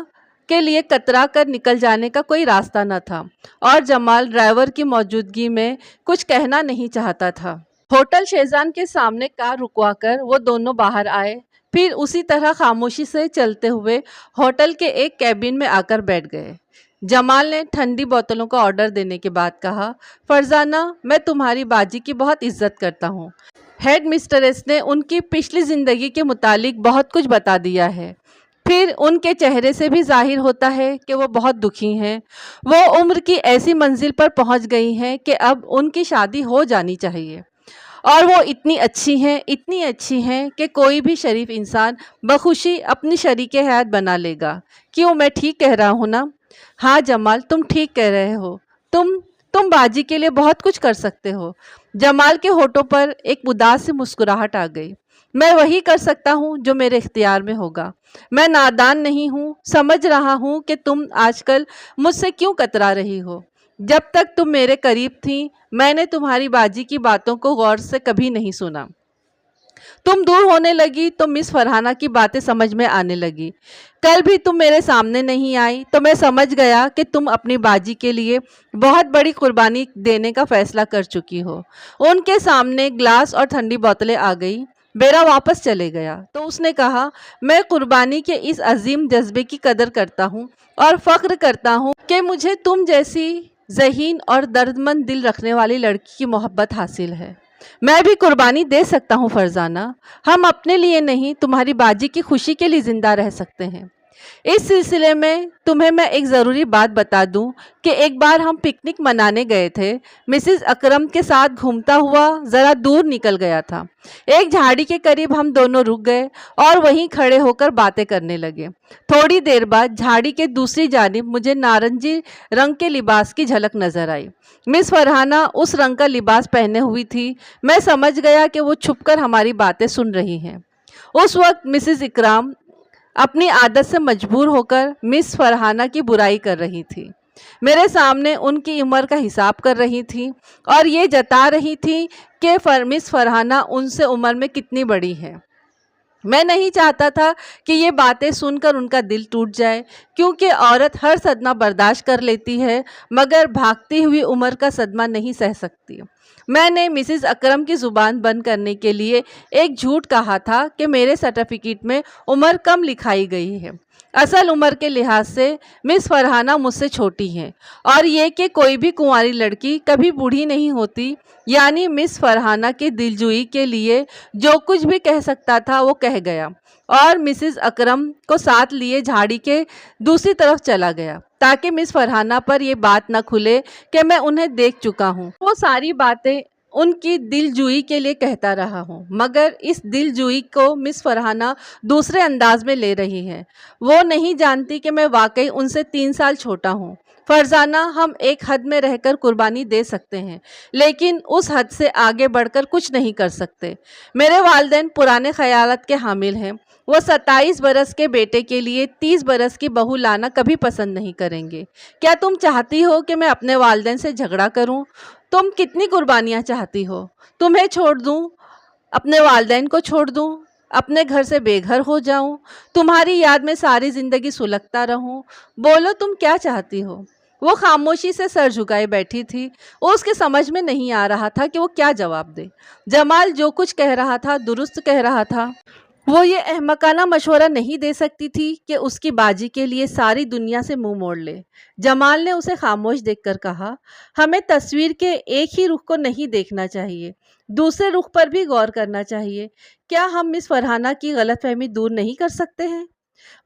کے لیے کترا کر نکل جانے کا کوئی راستہ نہ تھا اور جمال ڈرائیور کی موجودگی میں کچھ کہنا نہیں چاہتا تھا۔ ہوٹل شیزان کے سامنے کار رکوا کر وہ دونوں باہر آئے، پھر اسی طرح خاموشی سے چلتے ہوئے ہوٹل کے ایک کیبن میں آ کر بیٹھ گئے۔ جمال نے ٹھنڈی بوتلوں کا آرڈر دینے کے بعد کہا، فرزانہ، میں تمہاری باجی کی بہت عزت کرتا ہوں۔ ہیڈ مسٹریس نے ان کی پچھلی زندگی کے متعلق بہت کچھ بتا دیا ہے۔ پھر ان کے چہرے سے بھی ظاہر ہوتا ہے کہ وہ بہت دکھی ہیں۔ وہ عمر کی ایسی منزل پر پہنچ گئی ہیں کہ اب ان کی شادی ہو جانی چاہیے، اور وہ اتنی اچھی ہیں کہ کوئی بھی شریف انسان بخوشی اپنی شریک حیات بنا لے گا۔ کیوں، میں ٹھیک کہہ رہا ہوں نا؟ ہاں جمال، تم ٹھیک کہہ رہے ہو۔ تم باجی کے لیے بہت کچھ کر سکتے ہو۔ جمال کے ہونٹوں پر ایک اداس سی مسکراہٹ آ گئی۔ میں وہی کر سکتا ہوں جو میرے اختیار میں ہوگا۔ میں نادان نہیں ہوں، سمجھ رہا ہوں کہ تم آج کل مجھ سے کیوں کترا رہی ہو۔ جب تک تم میرے قریب تھی، میں نے تمہاری باجی کی باتوں کو غور سے کبھی نہیں سنا۔ تم دور ہونے لگی تو مس فرحانہ کی باتیں سمجھ میں آنے لگی۔ کل بھی تم میرے سامنے نہیں آئی تو میں سمجھ گیا کہ تم اپنی باجی کے لیے بہت بڑی قربانی دینے کا فیصلہ کر چکی ہو۔ ان کے سامنے گلاس اور ٹھنڈی بوتلیں آ گئی۔ بیرا واپس چلے گیا تو اس نے کہا، میں قربانی کے اس عظیم جذبے کی قدر کرتا ہوں اور فخر کرتا ہوں کہ مجھے تم جیسی ذہین اور دردمند دل رکھنے والی لڑکی کی محبت حاصل ہے۔ میں بھی قربانی دے سکتا ہوں فرزانہ۔ ہم اپنے لیے نہیں، تمہاری باجی کی خوشی کے لیے زندہ رہ سکتے ہیں۔ اس سلسلے میں تمہیں میں ایک ضروری بات بتا دوں کہ ایک بار ہم پکنک منانے گئے تھے۔ مسز اکرم کے ساتھ گھومتا ہوا ذرا دور نکل گیا تھا۔ ایک جھاڑی کے قریب ہم دونوں رک گئے اور وہیں کھڑے ہو کر باتیں کرنے لگے۔ تھوڑی دیر بعد جھاڑی کے دوسری جانب مجھے نارنجی رنگ کے لباس کی جھلک نظر آئی۔ مس فرحانہ اس رنگ کا لباس پہنے ہوئی تھی۔ میں سمجھ گیا کہ وہ چھپ کر ہماری باتیں سن رہی ہیں۔ اس وقت مسز اکرام اپنی عادت سے مجبور ہو کر مس فرحانہ کی برائی کر رہی تھی۔ میرے سامنے ان کی عمر کا حساب کر رہی تھی اور یہ جتا رہی تھی کہ مس فرحانہ ان سے عمر میں کتنی بڑی ہے۔ میں نہیں چاہتا تھا کہ یہ باتیں سن کر ان کا دل ٹوٹ جائے، کیونکہ عورت ہر صدمہ برداشت کر لیتی ہے مگر بھاگتی ہوئی عمر کا صدمہ نہیں سہ سکتی۔ میں نے مسز اکرم کی زبان بند کرنے کے لیے ایک جھوٹ کہا تھا کہ میرے سرٹیفکیٹ میں عمر کم لکھائی گئی ہے۔ اصل عمر کے لحاظ سے مس فرحانہ مجھ سے چھوٹی ہیں، اور یہ کہ کوئی بھی کنواری لڑکی کبھی بوڑھی نہیں ہوتی۔ یعنی مس فرحانہ کی دلجوئی کے لیے جو کچھ بھی کہہ سکتا تھا وہ کہہ گیا، اور مسز اکرم کو ساتھ لیے جھاڑی کے دوسری طرف چلا گیا تاکہ مس فرحانہ پر یہ بات نہ کھلے کہ میں انہیں دیکھ چکا ہوں۔ وہ ساری باتیں ان کی دل جوئی کے لیے کہتا رہا ہوں، مگر اس دل جوئی کو مس فرحانہ دوسرے انداز میں لے رہی ہے۔ وہ نہیں جانتی کہ میں واقعی ان سے 3 سال چھوٹا ہوں۔ فرزانہ، ہم ایک حد میں رہ کر قربانی دے سکتے ہیں، لیکن اس حد سے آگے بڑھ کر کچھ نہیں کر سکتے۔ میرے والدین پرانے خیالات کے حامل ہیں۔ وہ 27 برس کے بیٹے کے لیے 30 برس کی بہو لانا کبھی پسند نہیں کریں گے۔ کیا تم چاہتی ہو کہ میں اپنے والدین سے جھگڑا کروں؟ تم کتنی قربانیاں چاہتی ہو؟ تمہیں چھوڑ دوں؟ اپنے والدین کو چھوڑ دوں؟ اپنے گھر سے بے گھر ہو جاؤں؟ تمہاری یاد میں ساری زندگی سلگتا رہوں؟ بولو، تم کیا چاہتی ہو؟ وہ خاموشی سے سر جھکائے بیٹھی تھی۔ اس کے سمجھ میں نہیں آ رہا تھا کہ وہ کیا جواب دے۔ جمال جو کچھ کہہ رہا تھا درست کہہ رہا تھا۔ وہ یہ احمقانہ مشورہ نہیں دے سکتی تھی کہ اس کی باجی کے لیے ساری دنیا سے منہ موڑ لے۔ جمال نے اسے خاموش دیکھ کر کہا، ہمیں تصویر کے ایک ہی رخ کو نہیں دیکھنا چاہیے، دوسرے رخ پر بھی غور کرنا چاہیے۔ کیا ہم مس فرحانہ کی غلط فہمی دور نہیں کر سکتے ہیں؟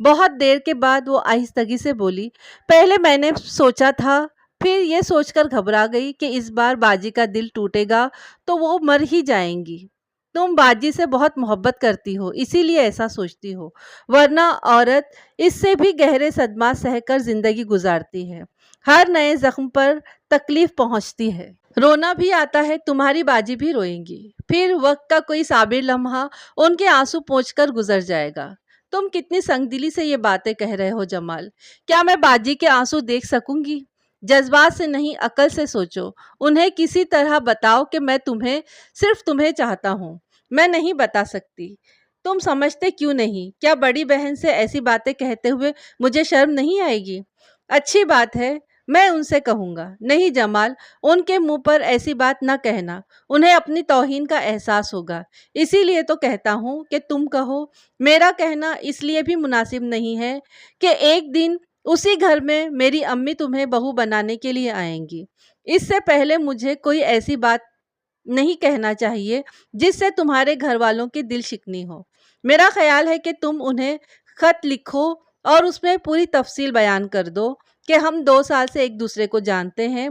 بہت دیر کے بعد وہ آہستگی سے بولی، پہلے میں نے سوچا تھا، پھر یہ سوچ کر گھبرا گئی کہ اس بار باجی کا دل ٹوٹے گا تو وہ مر ہی جائیں گی۔ تم باجی سے بہت محبت کرتی ہو، اسی لیے ایسا سوچتی ہو، ورنہ عورت اس سے بھی گہرے صدمات سہ کر زندگی گزارتی ہے، ہر نئے زخم پر تکلیف پہنچتی ہے، رونا بھی آتا ہے، تمہاری باجی بھی روئیں گی، پھر وقت کا کوئی صابر لمحہ ان کے آنسو پوچھ کر گزر جائے گا۔ تم کتنی سنگ دلی سے یہ باتیں کہہ رہے ہو جمال، کیا میں باجی کے آنسو دیکھ سکوں گی؟ جذبات سے نہیں، عقل سے سوچو، انہیں کسی طرح بتاؤ کہ میں صرف تمہیں چاہتا ہوں۔ میں نہیں بتا سکتی۔ تم سمجھتے کیوں نہیں؟ کیا بڑی بہن سے ایسی باتیں کہتے ہوئے مجھے شرم نہیں آئے گی؟ اچھی بات ہے، میں ان سے کہوں گا۔ نہیں جمال، ان کے منہ پر ایسی بات نہ کہنا، انہیں اپنی توہین کا احساس ہوگا، اسی لیے تو کہتا ہوں کہ تم کہو۔ میرا کہنا اس لیے بھی مناسب نہیں ہے کہ ایک دن اسی گھر میں میری امی تمہیں بہو بنانے کے لیے آئیں گی۔ اس سے پہلے مجھے کوئی ایسی بات نہیں کہنا چاہیے جس سے تمہارے گھر والوں کی دل شکنی ہو۔ میرا خیال ہے کہ تم انہیں خط لکھو اور اس میں پوری تفصیل بیان کر دو کہ ہم 2 سال سے ایک دوسرے کو جانتے ہیں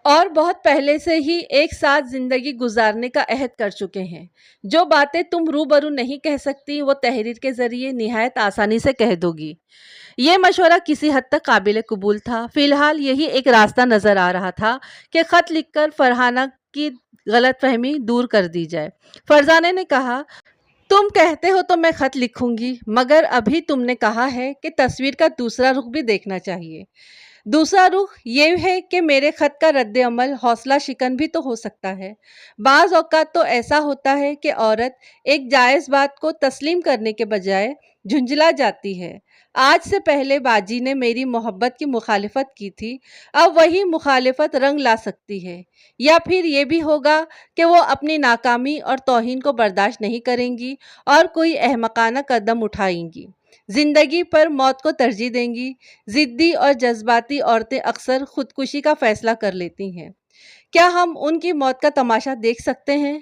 اور بہت پہلے سے ہی ایک ساتھ زندگی گزارنے کا عہد کر چکے ہیں۔ جو باتیں تم روبرو نہیں کہہ سکتی وہ تحریر کے ذریعے نہایت آسانی سے کہہ دو گی۔ یہ مشورہ کسی حد تک قابل قبول تھا۔ فی الحال یہی ایک راستہ نظر آ رہا تھا کہ خط لکھ کر فرحانہ کی غلط فہمی دور کر دی جائے۔ فرزانہ نے کہا، تم کہتے ہو تو میں خط لکھوں گی، مگر ابھی تم نے کہا ہے کہ تصویر کا دوسرا رخ بھی دیکھنا چاہیے۔ دوسرا رخ یہ ہے کہ میرے خط کا رد عمل حوصلہ شکن بھی تو ہو سکتا ہے۔ بعض اوقات تو ایسا ہوتا ہے کہ عورت ایک جائز بات کو تسلیم کرنے کے بجائے جھنجلا جاتی ہے۔ آج سے پہلے باجی نے میری محبت کی مخالفت کی تھی، اب وہی مخالفت رنگ لا سکتی ہے، یا پھر یہ بھی ہوگا کہ وہ اپنی ناکامی اور توہین کو برداشت نہیں کریں گی اور کوئی احمقانہ قدم اٹھائیں گی، زندگی پر موت کو ترجیح دیں گی۔ ضدی اور جذباتی عورتیں اکثر خودکشی کا فیصلہ کر لیتی ہیں۔ کیا ہم ان کی موت کا تماشا دیکھ سکتے ہیں؟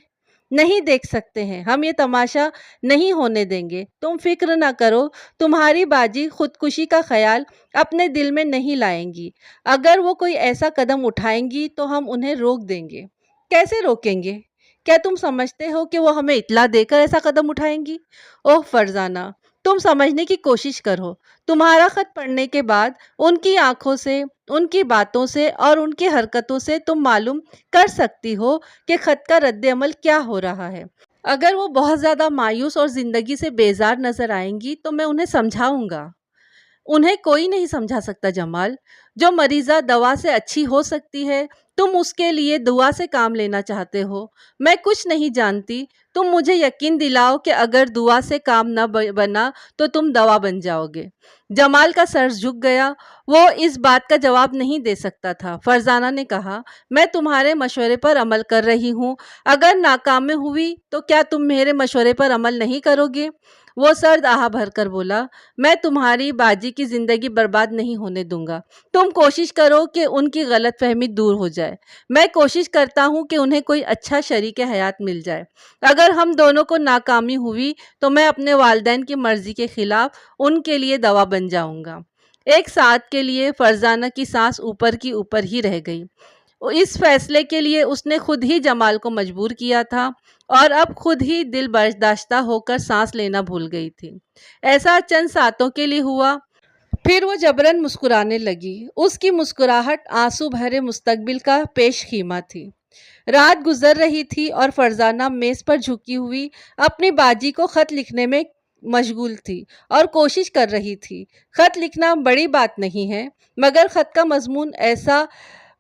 نہیں دیکھ سکتے ہیں، ہم یہ تماشا نہیں ہونے دیں گے۔ تم فکر نہ کرو، تمہاری باجی خودکشی کا خیال اپنے دل میں نہیں لائیں گی۔ اگر وہ کوئی ایسا قدم اٹھائیں گی تو ہم انہیں روک دیں گے۔ کیسے روکیں گے؟ کیا تم سمجھتے ہو کہ وہ ہمیں اطلاع دے کر ایسا قدم اٹھائیں گی؟ اوہ فرزانہ، تم سمجھنے کی کوشش کرو۔ تمہارا خط پڑھنے کے بعد ان کی آنکھوں سے، ان کی باتوں سے اور ان کی حرکتوں سے تم معلوم کر سکتی ہو کہ خط کا رد عمل کیا ہو رہا ہے۔ اگر وہ بہت زیادہ مایوس اور زندگی سے بیزار نظر آئیں گی تو میں انہیں سمجھاؤں گا۔ انہیں کوئی نہیں سمجھا سکتا جمال۔ جو مریضہ دوا سے اچھی ہو سکتی ہے، تم اس کے لیے دعا سے کام لینا چاہتے ہو۔ میں کچھ نہیں جانتی، تم مجھے یقین دلاؤ کہ اگر دعا سے کام نہ بنا تو تم دوا بن جاؤ گے۔ جمال کا سر جھک گیا، وہ اس بات کا جواب نہیں دے سکتا تھا۔ فرزانہ نے کہا، میں تمہارے مشورے پر عمل کر رہی ہوں، اگر ناکام ہوئی تو کیا تم میرے مشورے پر عمل نہیں کرو گے؟ وہ سرد آہ بھر کر بولا، میں تمہاری باجی کی زندگی برباد نہیں ہونے دوں گا۔ تم کوشش کرو کہ ان کی غلط فہمی دور ہو جائے، میں کوشش کرتا ہوں کہ انہیں کوئی اچھا شریک حیات مل جائے۔ اگر ہم دونوں کو ناکامی ہوئی تو میں اپنے والدین کی مرضی کے خلاف ان کے لیے دوا بن جاؤں گا۔ ایک ساتھ کے لیے فرزانہ کی سانس اوپر کی اوپر ہی رہ گئی۔ اس فیصلے کے لیے اس نے خود ہی جمال کو مجبور کیا تھا اور اب خود ہی دل برداشتہ ہو کر سانس لینا بھول گئی تھی۔ ایسا چند ساتوں کے لیے ہوا، پھر وہ جبراً مسکرانے لگی۔ اس کی مسکراہٹ آنسو بھرے مستقبل کا پیش خیمہ تھی۔ رات گزر رہی تھی اور فرزانہ میز پر جھکی ہوئی اپنی باجی کو خط لکھنے میں مشغول تھی اور کوشش کر رہی تھی۔ خط لکھنا بڑی بات نہیں ہے، مگر خط کا مضمون ایسا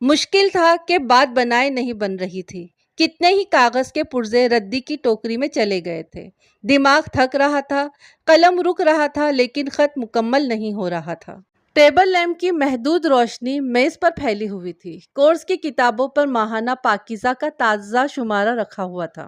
مشکل تھا کہ بات بنائے نہیں بن رہی تھی۔ کتنے ہی کاغذ کے پرزے ردی کی ٹوکری میں چلے گئے تھے۔ دماغ تھک رہا تھا، قلم رک رہا تھا، لیکن خط مکمل نہیں ہو رہا تھا۔ ٹیبل لیمپ کی محدود روشنی میز پر پھیلی ہوئی تھی۔ کورس کی کتابوں پر ماہانہ پاکیزہ کا تازہ شمارہ رکھا ہوا تھا۔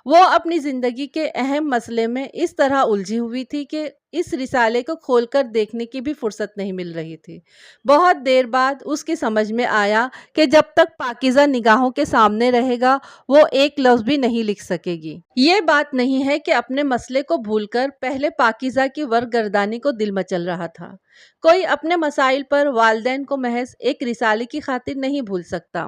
وہ اپنی زندگی کے اہم مسئلے میں اس طرح الجھی ہوئی تھی کہ اس رسالے کو کھول کر دیکھنے کی بھی فرصت نہیں مل رہی تھی۔ بہت دیر بعد اس کی سمجھ میں آیا کہ جب تک پاکیزہ نگاہوں کے سامنے رہے گا وہ ایک لفظ بھی نہیں لکھ سکے گی۔ یہ بات نہیں ہے کہ اپنے مسئلے کو بھول کر پہلے پاکیزہ کی ورگردانی کو دل مچل رہا تھا۔ کوئی اپنے مسائل پر والدین کو محض ایک رسالے کی خاطر نہیں بھول سکتا۔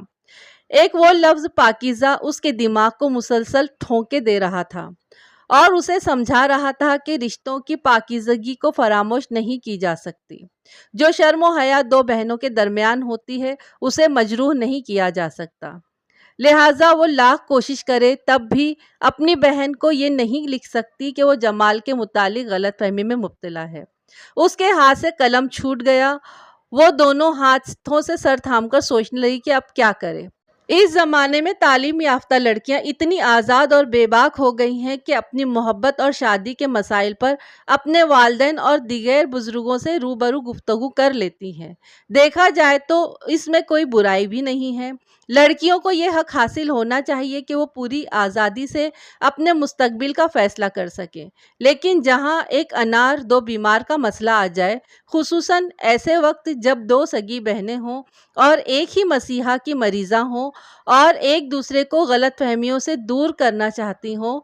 ایک وہ لفظ پاکیزہ اس کے دماغ کو مسلسل ٹھونکے دے رہا تھا اور اسے سمجھا رہا تھا کہ رشتوں کی پاکیزگی کو فراموش نہیں کی جا سکتی۔ جو شرم و حیا دو بہنوں کے درمیان ہوتی ہے اسے مجروح نہیں کیا جا سکتا۔ لہٰذا وہ لاکھ کوشش کرے تب بھی اپنی بہن کو یہ نہیں لکھ سکتی کہ وہ جمال کے متعلق غلط فہمی میں مبتلا ہے۔ اس کے ہاتھ سے قلم چھوٹ گیا۔ وہ دونوں ہاتھوں سے سر تھام کر سوچنے لگی کہ اب کیا کرے۔ اس زمانے میں تعلیم یافتہ لڑکیاں اتنی آزاد اور بے باک ہو گئی ہیں کہ اپنی محبت اور شادی کے مسائل پر اپنے والدین اور دیگر بزرگوں سے روبرو گفتگو کر لیتی ہیں۔ دیکھا جائے تو اس میں کوئی برائی بھی نہیں ہے۔ لڑکیوں کو یہ حق حاصل ہونا چاہیے کہ وہ پوری آزادی سے اپنے مستقبل کا فیصلہ کر سکیں، لیکن جہاں ایک انار دو بیمار کا مسئلہ آ جائے، خصوصاً ایسے وقت جب دو سگی بہنیں ہوں اور ایک ہی مسیحا کی مریضہ ہوں اور ایک دوسرے کو غلط فہمیوں سے دور کرنا چاہتی ہوں،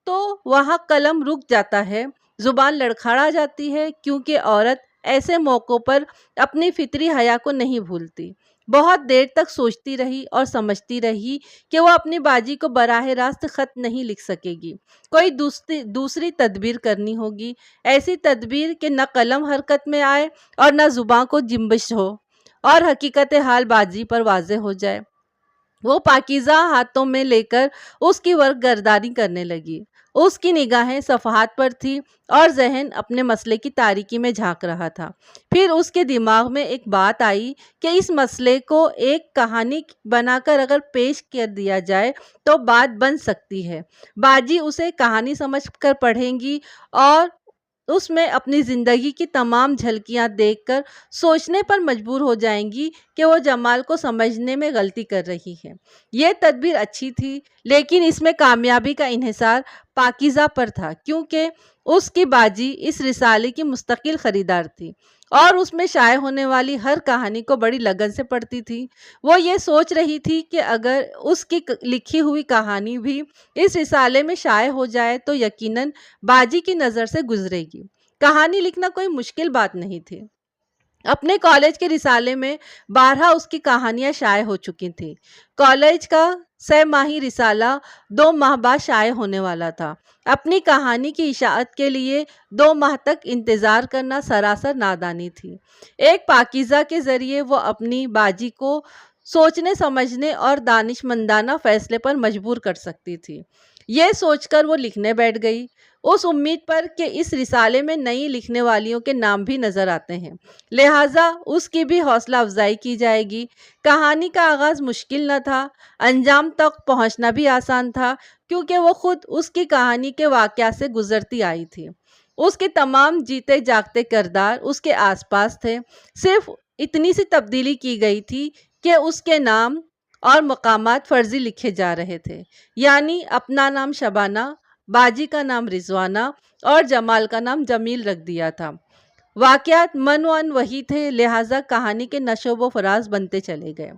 تو وہاں قلم رک جاتا ہے، زبان لڑکھڑا جاتی ہے، کیونکہ عورت ایسے موقعوں پر اپنی فطری حیا کو نہیں بھولتی۔ بہت دیر تک سوچتی رہی اور سمجھتی رہی کہ وہ اپنی باجی کو براہ راست خط نہیں لکھ سکے گی۔ کوئی دوسری تدبیر کرنی ہوگی، ایسی تدبیر کہ نہ قلم حرکت میں آئے اور نہ زباں کو جنبش ہو اور حقیقت حال باجی پر واضح ہو جائے۔ وہ پاکیزہ ہاتھوں میں لے کر اس کی ورگردانی کرنے لگی۔ اس کی نگاہیں صفحات پر تھی اور ذہن اپنے مسئلے کی تاریکی میں جھانک رہا تھا۔ پھر اس کے دماغ میں ایک بات آئی کہ اس مسئلے کو ایک کہانی بنا کر اگر پیش کر دیا جائے تو بات بن سکتی ہے۔ باجی اسے کہانی سمجھ کر پڑھیں گی اور اس میں اپنی زندگی کی تمام جھلکیاں دیکھ کر سوچنے پر مجبور ہو جائیں گی کہ وہ جمال کو سمجھنے میں غلطی کر رہی ہے۔ یہ تدبیر اچھی تھی، لیکن اس میں کامیابی کا انحصار پاکیزہ پر تھا، کیونکہ اس کی باجی اس رسالے کی مستقل خریدار تھی اور اس میں شائع ہونے والی ہر کہانی کو بڑی لگن سے پڑھتی تھی۔ وہ یہ سوچ رہی تھی کہ اگر اس کی لکھی ہوئی کہانی بھی اس رسالے میں شائع ہو جائے تو یقیناً باجی کی نظر سے گزرے گی۔ کہانی لکھنا کوئی مشکل بات نہیں تھی۔ اپنے کالج کے رسالے میں بارہا اس کی کہانیاں شائع ہو چکی تھیں۔ کالج کا 6 ماہی رسالہ 2 ماہ بعد شائع ہونے والا تھا۔ اپنی کہانی کی اشاعت کے لیے 2 ماہ تک انتظار کرنا سراسر نادانی تھی۔ ایک پاکیزہ کے ذریعے وہ اپنی باجی کو سوچنے سمجھنے اور دانشمندانہ فیصلے پر مجبور کر سکتی تھی۔ یہ سوچ کر وہ لکھنے بیٹھ گئی، اس امید پر کہ اس رسالے میں نئی لکھنے والیوں کے نام بھی نظر آتے ہیں، لہٰذا اس کی بھی حوصلہ افزائی کی جائے گی۔ کہانی کا آغاز مشکل نہ تھا، انجام تک پہنچنا بھی آسان تھا، کیونکہ وہ خود اس کی کہانی کے واقعات سے گزرتی آئی تھی۔ اس کے تمام جیتے جاگتے کردار اس کے آس پاس تھے، صرف اتنی سی تبدیلی کی گئی تھی کہ اس کے نام اور مقامات فرضی لکھے جا رہے تھے، یعنی اپنا نام شبانہ، باجی کا نام رضوانہ اور جمال کا نام جمیل رکھ دیا تھا۔ واقعات من و عن وہی تھے، لہٰذا کہانی کے نشوب و فراز بنتے چلے گئے۔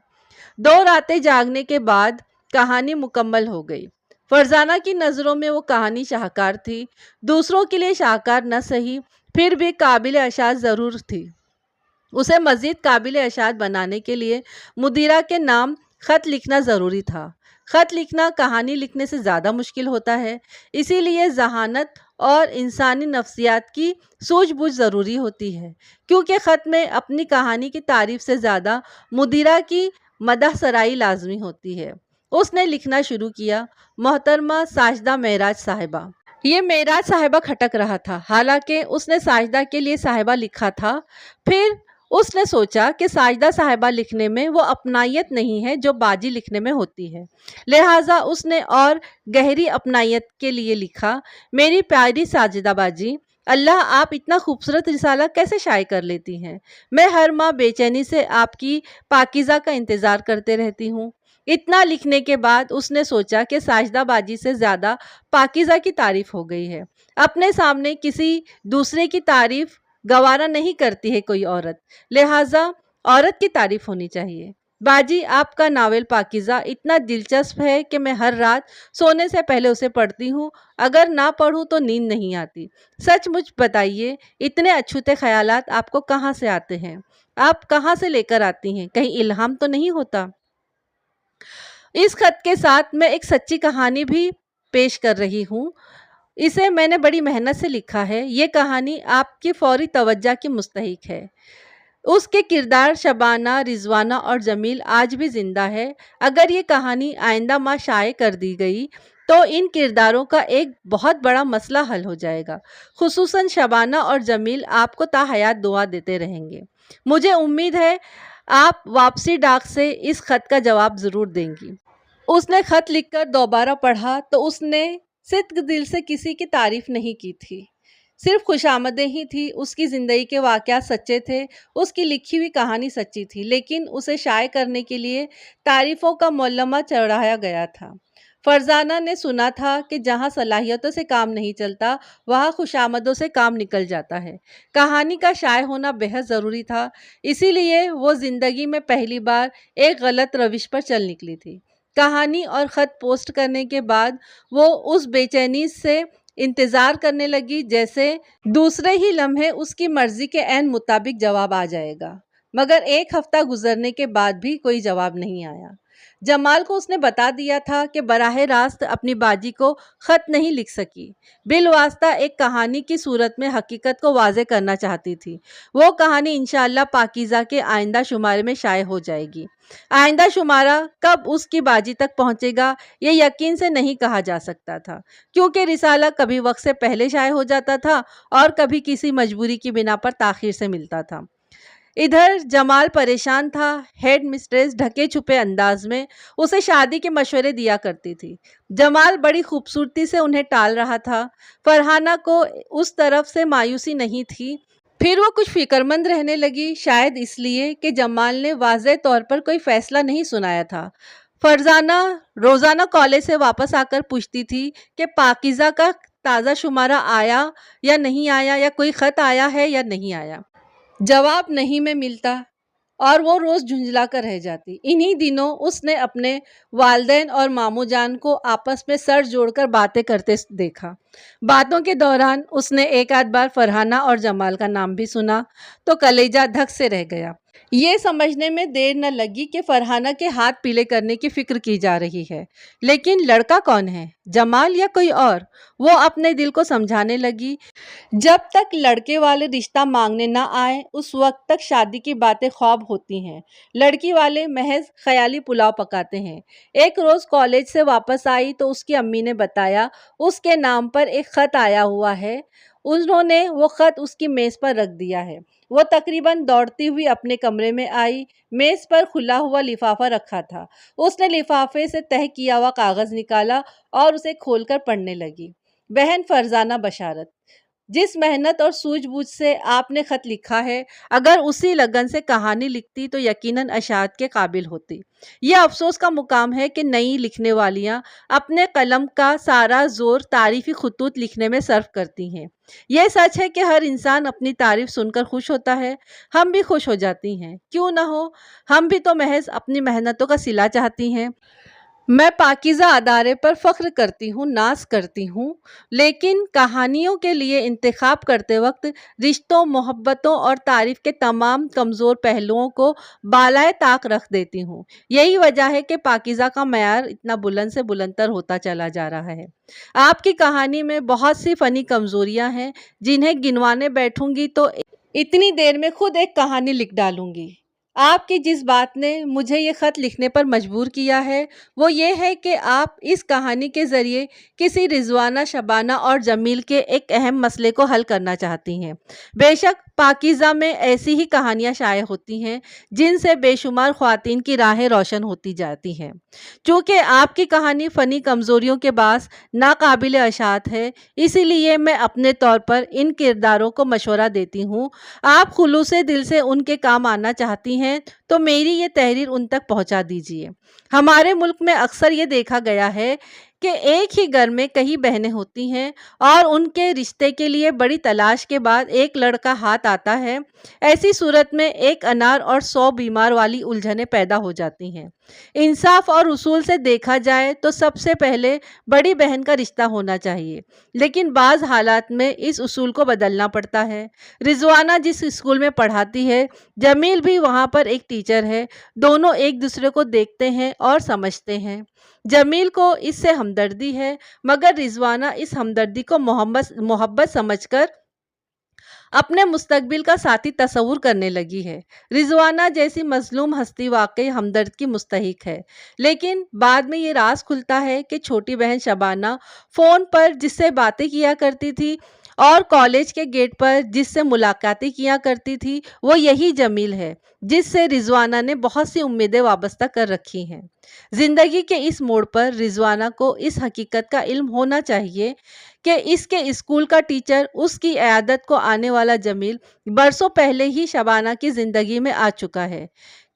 2 راتیں جاگنے کے بعد کہانی مکمل ہو گئی۔ فرزانہ کی نظروں میں وہ کہانی شاہکار تھی، دوسروں کے لیے شاہکار نہ سہی پھر بھی قابل اشاعت ضرور تھی۔ اسے مزید قابل اشاعت بنانے کے لیے مدیرہ کے نام خط لکھنا ضروری تھا۔ خط لکھنا کہانی لکھنے سے زیادہ مشکل ہوتا ہے، اسی لیے ذہانت اور انسانی نفسیات کی سوجھ بوجھ ضروری ہوتی ہے، کیونکہ خط میں اپنی کہانی کی تعریف سے زیادہ مدیرہ کی مدح سرائی لازمی ہوتی ہے۔ اس نے لکھنا شروع کیا: محترمہ ساجدہ معراج صاحبہ۔ یہ معراج صاحبہ کھٹک رہا تھا، حالانکہ اس نے ساجدہ کے لیے صاحبہ لکھا تھا۔ پھر اس نے سوچا کہ ساجدہ صاحبہ لکھنے میں وہ اپنائیت نہیں ہے جو باجی لکھنے میں ہوتی ہے، لہٰذا اس نے اور گہری اپنائیت کے لیے لکھا: میری پیاری ساجدہ باجی، اللہ آپ اتنا خوبصورت رسالہ کیسے شائع کر لیتی ہیں؟ میں ہر ماہ بے چینی سے آپ کی پاکیزہ کا انتظار کرتے رہتی ہوں۔ اتنا لکھنے کے بعد اس نے سوچا کہ ساجدہ باجی سے زیادہ پاکیزہ کی تعریف ہو گئی ہے۔ اپنے سامنے کسی دوسرے کی تعریف گوارا نہیں کرتی ہے کوئی عورت، لہٰذا عورت کی تعریف ہونی چاہیے۔ باجی، آپ کا ناول پاکیزہ اتنا دلچسپ ہے کہ میں ہر رات سونے سے پہلے اسے پڑھتی ہوں، اگر نہ پڑھوں تو نیند نہیں آتی۔ سچ مچ بتائیے، اتنے اچھوتے خیالات آپ کو کہاں سے آتے ہیں؟ آپ کہاں سے لے کر آتی ہیں؟ کہیں الہام تو نہیں ہوتا؟ اس خط کے ساتھ میں ایک سچی کہانی بھی پیش کر رہی ہوں۔ اسے میں نے بڑی محنت سے لکھا ہے۔ یہ کہانی آپ کی فوری توجہ کی مستحق ہے۔ اس کے کردار شبانہ، رضوانہ اور جمیل آج بھی زندہ ہے۔ اگر یہ کہانی آئندہ ماہ شائع کر دی گئی تو ان کرداروں کا ایک بہت بڑا مسئلہ حل ہو جائے گا۔ خصوصاً شبانہ اور جمیل آپ کو تا حیات دعا دیتے رہیں گے۔ مجھے امید ہے آپ واپسی ڈاک سے اس خط کا جواب ضرور دیں گی۔ اس نے خط لکھ کر دوبارہ پڑھا تو اس نے صدق دل سے کسی کی تعریف نہیں کی تھی، صرف خوشامدیں ہی تھی۔ اس کی زندگی کے واقعات سچے تھے، اس کی لکھی ہوئی کہانی سچی تھی، لیکن اسے شائع کرنے کے لیے تعریفوں کا مولمہ چڑھایا گیا تھا۔ فرزانہ نے سنا تھا کہ جہاں صلاحیتوں سے کام نہیں چلتا وہاں خوشامدوں سے کام نکل جاتا ہے۔ کہانی کا شائع ہونا بہت ضروری تھا، اسی لیے وہ زندگی میں پہلی بار ایک غلط روش پر چل نکلی تھی۔ کہانی اور خط پوسٹ کرنے کے بعد وہ اس بے چینی سے انتظار کرنے لگی جیسے دوسرے ہی لمحے اس کی مرضی کے عین مطابق جواب آ جائے گا، مگر ایک ہفتہ گزرنے کے بعد بھی کوئی جواب نہیں آیا۔ جمال کو اس نے بتا دیا تھا کہ براہ راست اپنی باجی کو خط نہیں لکھ سکی، بالواسطہ ایک کہانی کی صورت میں حقیقت کو واضح کرنا چاہتی تھی۔ وہ کہانی انشاءاللہ پاکیزہ کے آئندہ شمارے میں شائع ہو جائے گی۔ آئندہ شمارہ کب اس کی باجی تک پہنچے گا یہ یقین سے نہیں کہا جا سکتا تھا، کیونکہ رسالہ کبھی وقت سے پہلے شائع ہو جاتا تھا اور کبھی کسی مجبوری کی بنا پر تاخیر سے ملتا تھا۔ ادھر جمال پریشان تھا۔ ہیڈ مسٹریس ڈھکے چھپے انداز میں اسے شادی کے مشورے دیا کرتی تھی۔ جمال بڑی خوبصورتی سے انہیں ٹال رہا تھا۔ فرحانہ کو اس طرف سے مایوسی نہیں تھی۔ پھر وہ کچھ فکرمند رہنے لگی، شاید اس لیے کہ جمال نے واضح طور پر کوئی فیصلہ نہیں سنایا تھا۔ فرزانہ روزانہ کالج سے واپس آ کر پوچھتی تھی کہ پاکیزہ کا تازہ شمارہ آیا یا نہیں آیا، یا کوئی خط آیا ہے یا نہیں آیا۔ جواب نہیں میں ملتا اور وہ روز جھنجھلا کر رہ جاتی۔ انہی دنوں اس نے اپنے والدین اور ماموں جان کو آپس میں سر جوڑ کر باتیں کرتے دیکھا۔ باتوں کے دوران اس نے ایک آدھ بار فرحانہ اور جمال کا نام بھی سنا تو کلیجہ دھک سے رہ گیا۔ یہ سمجھنے میں دیر نہ لگی کہ فرحانہ کے ہاتھ پیلے کرنے کی فکر کی جا رہی ہے، لیکن لڑکا کون ہے، جمال یا کوئی اور؟ وہ اپنے دل کو سمجھانے لگی، جب تک لڑکے والے رشتہ مانگنے نہ آئیں اس وقت تک شادی کی باتیں خواب ہوتی ہیں، لڑکی والے محض خیالی پلاؤ پکاتے ہیں۔ ایک روز کالج سے واپس آئی تو اس کی امی نے بتایا اس کے نام پر ایک خط آیا ہوا ہے۔ انہوں نے وہ خط اس کی میز پر رکھ دیا ہے۔ وہ تقریباً دوڑتی ہوئی اپنے کمرے میں آئی۔ میز پر کھلا ہوا لفافہ رکھا تھا۔ اس نے لفافے سے تہہ کیا ہوا کاغذ نکالا اور اسے کھول کر پڑھنے لگی۔ بہن فرزانہ بشارت، جس محنت اور سوجھ بوجھ سے آپ نے خط لکھا ہے، اگر اسی لگن سے کہانی لکھتی تو یقیناً اشاعت کے قابل ہوتی۔ یہ افسوس کا مقام ہے کہ نئی لکھنے والیاں اپنے قلم کا سارا زور تعریفی خطوط لکھنے میں صرف کرتی ہیں۔ یہ سچ ہے کہ ہر انسان اپنی تعریف سن کر خوش ہوتا ہے، ہم بھی خوش ہو جاتی ہیں، کیوں نہ ہو، ہم بھی تو محض اپنی محنتوں کا صلہ چاہتی ہیں۔ میں پاکیزہ ادارے پر فخر کرتی ہوں، ناز کرتی ہوں، لیکن کہانیوں کے لیے انتخاب کرتے وقت رشتوں، محبتوں اور تعریف کے تمام کمزور پہلوؤں کو بالائے طاق رکھ دیتی ہوں۔ یہی وجہ ہے کہ پاکیزہ کا معیار اتنا بلند سے بلندتر ہوتا چلا جا رہا ہے۔ آپ کی کہانی میں بہت سی فنی کمزوریاں ہیں جنہیں گنوانے بیٹھوں گی تو اتنی دیر میں خود ایک کہانی لکھ ڈالوں گی۔ آپ کی جس بات نے مجھے یہ خط لکھنے پر مجبور کیا ہے وہ یہ ہے کہ آپ اس کہانی کے ذریعے کسی رضوانہ، شبانہ اور جمیل کے ایک اہم مسئلے کو حل کرنا چاہتی ہیں۔ بے شک پاکیزہ میں ایسی ہی کہانیاں شائع ہوتی ہیں جن سے بے شمار خواتین کی راہیں روشن ہوتی جاتی ہیں۔ چونکہ آپ کی کہانی فنی کمزوریوں کے باعث ناقابل اشاعت ہے، اسی لیے میں اپنے طور پر ان کرداروں کو مشورہ دیتی ہوں۔ آپ خلوص دل سے ان کے کام آنا چاہتی ہیں ہیں تو میری یہ تحریر ان تک پہنچا دیجیے۔ ہمارے ملک میں اکثر یہ دیکھا گیا ہے کہ ایک ہی گھر میں کئی بہنیں ہوتی ہیں اور ان کے رشتے کے لیے بڑی تلاش کے بعد ایک لڑکا ہاتھ آتا ہے۔ ایسی صورت میں ایک انار اور 100 بیمار والی الجھنیں پیدا ہو جاتی ہیں۔ انصاف اور اصول سے دیکھا جائے تو سب سے پہلے بڑی بہن کا رشتہ ہونا چاہیے، لیکن بعض حالات میں اس اصول کو بدلنا پڑتا ہے۔ رضوانہ جس اسکول میں پڑھاتی ہے، جمیل بھی وہاں پر ایک ٹیچر ہے، دونوں ایک دوسرے کو دیکھتے ہیں اور سمجھتے ہیں۔ جمیل کو اس سے ہمدردی ہے، مگر رضوانہ اس ہمدردی کو محبت سمجھ کر اپنے مستقبل کا ساتھی تصور کرنے لگی ہے۔ رضوانہ جیسی مظلوم ہستی واقعی ہمدرد کی مستحق ہے، لیکن بعد میں یہ راز کھلتا ہے کہ چھوٹی بہن شبانہ فون پر جس سے باتیں کیا کرتی تھی اور کالج کے گیٹ پر جس سے ملاقاتیں کیا کرتی تھی، وہ یہی جمیل ہے جس سے رضوانہ نے بہت سی امیدیں وابستہ کر رکھی ہیں۔ زندگی کے اس موڑ پر رضوانہ کو اس حقیقت کا علم ہونا چاہیے کہ اس کے اسکول کا ٹیچر، اس کی عیادت کو آنے والا جمیل برسوں پہلے ہی شبانہ کی زندگی میں آ چکا ہے،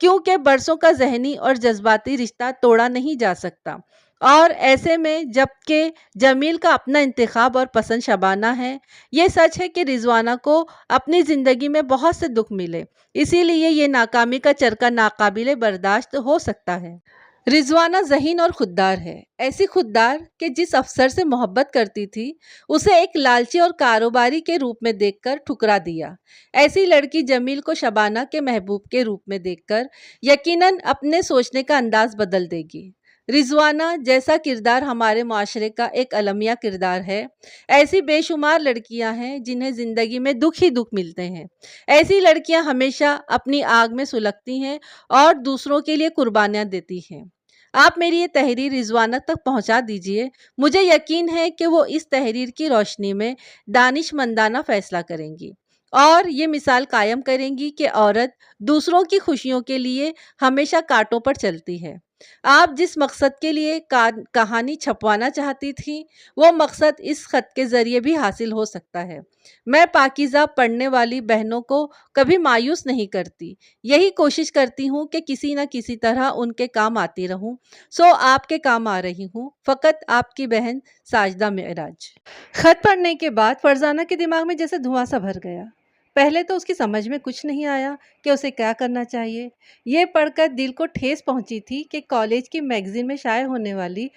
کیونکہ برسوں کا ذہنی اور جذباتی رشتہ توڑا نہیں جا سکتا، اور ایسے میں جبکہ جمیل کا اپنا انتخاب اور پسند شبانہ ہے، یہ سچ ہے کہ رضوانہ کو اپنی زندگی میں بہت سے دکھ ملے، اسی لیے یہ ناکامی کا چرخہ ناقابل برداشت ہو سکتا ہے۔ رضوانہ ذہین اور خوددار ہے، ایسی خوددار کہ جس افسر سے محبت کرتی تھی اسے ایک لالچی اور کاروباری کے روپ میں دیکھ کر ٹھکرا دیا۔ ایسی لڑکی جمیل کو شبانہ کے محبوب کے روپ میں دیکھ کر یقیناً اپنے سوچنے کا انداز بدل دے گی۔ رضوانہ جیسا کردار ہمارے معاشرے کا ایک المیہ کردار ہے۔ ایسی بے شمار لڑکیاں ہیں جنہیں زندگی میں دکھ ہی دکھ ملتے ہیں۔ ایسی لڑکیاں ہمیشہ اپنی آگ میں سلگتی ہیں اور دوسروں کے لیے قربانیاں دیتی ہیں۔ آپ میری یہ تحریر رضوانہ تک پہنچا دیجیے، مجھے یقین ہے کہ وہ اس تحریر کی روشنی میں دانش مندانہ فیصلہ کریں گی اور یہ مثال قائم کریں گی کہ عورت دوسروں کی خوشیوں کے لیے ہمیشہ کانٹوں پر چلتی ہے۔ آپ جس مقصد کے لیے کہانی چھپوانا چاہتی تھی، وہ مقصد اس خط کے ذریعے بھی حاصل ہو سکتا ہے۔ میں پاکیزہ پڑھنے والی بہنوں کو کبھی مایوس نہیں کرتی، یہی کوشش کرتی ہوں کہ کسی نہ کسی طرح ان کے کام آتی رہوں، سو آپ کے کام آ رہی ہوں، فقط آپ کی بہن ساجدہ معراج۔ خط پڑھنے کے بعد فرزانہ کے دماغ میں جیسے دھواں سا بھر گیا۔ پہلے تو اس کی سمجھ میں کچھ نہیں آیا کہ اسے کیا کرنا چاہیے۔ یہ پڑھ کر دل کو ٹھیس پہنچی تھی کہ کالج کی میگزین میں شائع ہونے والی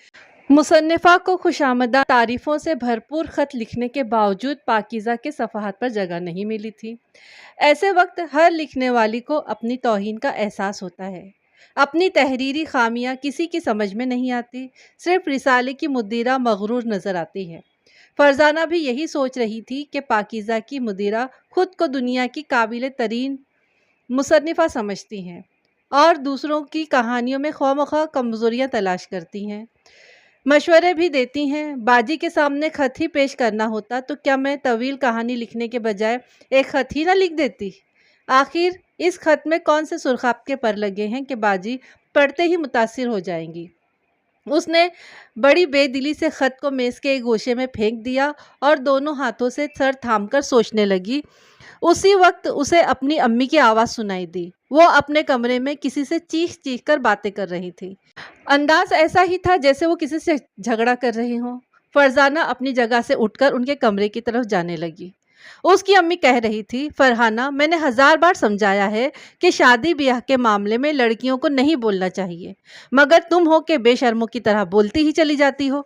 مصنفہ کو خوشامدہ تعریفوں سے بھرپور خط لکھنے کے باوجود پاکیزہ کے صفحات پر جگہ نہیں ملی تھی۔ ایسے وقت ہر لکھنے والی کو اپنی توہین کا احساس ہوتا ہے۔ اپنی تحریری خامیاں کسی کی سمجھ میں نہیں آتی، صرف رسالے کی مدیرہ مغرور نظر آتی ہے۔ فرزانہ بھی یہی سوچ رہی تھی کہ پاکیزہ کی مدیرہ خود کو دنیا کی قابل ترین مصنفہ سمجھتی ہیں اور دوسروں کی کہانیوں میں خواہ کمزوریاں تلاش کرتی ہیں۔ مشورے بھی دیتی ہیں، باجی کے سامنے خط ہی پیش کرنا ہوتا تو کیا میں طویل کہانی لکھنے کے بجائے ایک خط ہی نہ لکھ دیتی؟ آخر اس خط میں کون سے سرخاب کے پر لگے ہیں کہ باجی پڑھتے ہی متاثر ہو جائیں گی؟ اس نے بڑی بے دلی سے خط کو میز کے ایک گوشے میں پھینک دیا اور دونوں ہاتھوں سے سر تھام کر سوچنے لگی۔ اسی وقت اسے اپنی امی کی آواز سنائی دی۔ وہ اپنے کمرے میں کسی سے چیخ چیخ کر باتیں کر رہی تھی۔ انداز ایسا ہی تھا جیسے وہ کسی سے جھگڑا کر رہی ہوں۔ فرزانہ اپنی جگہ سے اٹھ کر ان کے کمرے کی طرف جانے لگی۔ اس کی امی کہہ رہی تھی، فرحانہ، میں نے 1000 بار سمجھایا ہے کہ شادی بیاہ کے معاملے میں لڑکیوں کو نہیں بولنا چاہیے، مگر تم ہو کہ بے شرموں کی طرح بولتی ہی چلی جاتی ہو۔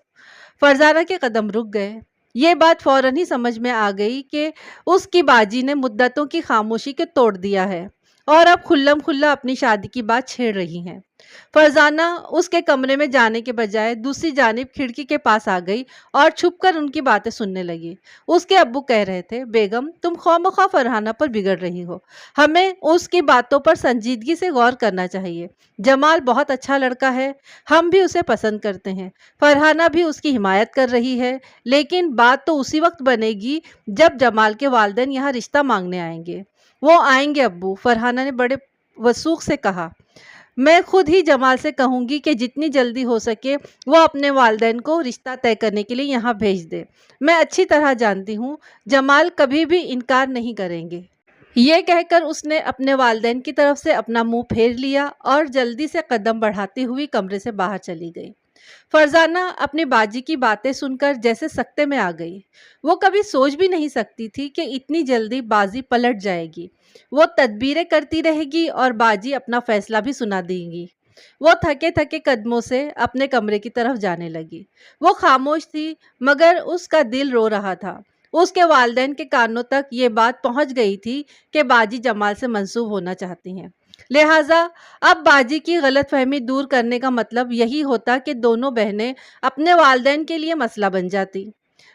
فرزانہ کے قدم رک گئے۔ یہ بات فوراً ہی سمجھ میں آ گئی کہ اس کی باجی نے مدتوں کی خاموشی کو توڑ دیا ہے اور اب کھلم کھلا اپنی شادی کی بات چھیڑ رہی ہیں۔ فرزانہ اس کے کمرے میں جانے کے بجائے دوسری جانب کھڑکی کے پاس آ گئی اور چھپ کر ان کی باتیں سننے لگی۔ اس کے ابو کہہ رہے تھے، بیگم تم خواہ فرحانہ پر بگڑ رہی ہو، ہمیں اس کی باتوں پر سنجیدگی سے غور کرنا چاہیے۔ جمال بہت اچھا لڑکا ہے، ہم بھی اسے پسند کرتے ہیں، فرحانہ بھی اس کی حمایت کر رہی ہے، لیکن بات تو اسی وقت بنے گی جب جمال کے والدین یہاں رشتہ مانگنے آئیں گے۔ وہ آئیں گے ابو، فرحانہ نے بڑے وثوق سے کہا۔ میں خود ہی جمال سے کہوں گی کہ جتنی جلدی ہو سکے وہ اپنے والدین کو رشتہ طے کرنے کے لیے یہاں بھیج دے۔ میں اچھی طرح جانتی ہوں جمال کبھی بھی انکار نہیں کریں گے۔ یہ کہہ کر اس نے اپنے والدین کی طرف سے اپنا منہ پھیر لیا اور جلدی سے قدم بڑھاتی ہوئی کمرے سے باہر چلی گئی۔ فرزانہ اپنی باجی کی باتیں سن کر جیسے سکتے میں آ گئی۔ وہ کبھی سوچ بھی نہیں سکتی تھی کہ اتنی جلدی بازی پلٹ جائے گی۔ وہ تدبیریں کرتی رہے گی اور باجی اپنا فیصلہ بھی سنا دیں گی۔ وہ تھکے تھکے قدموں سے اپنے کمرے کی طرف جانے لگی۔ وہ خاموش تھی مگر اس کا دل رو رہا تھا۔ اس کے والدین کے کانوں تک یہ بات پہنچ گئی تھی کہ باجی جمال سے منسوب ہونا چاہتی ہیں۔ لہٰذا اب باجی کی غلط فہمی دور کرنے کا مطلب یہی ہوتا کہ دونوں بہنیں اپنے والدین کے لیے مسئلہ بن جاتی۔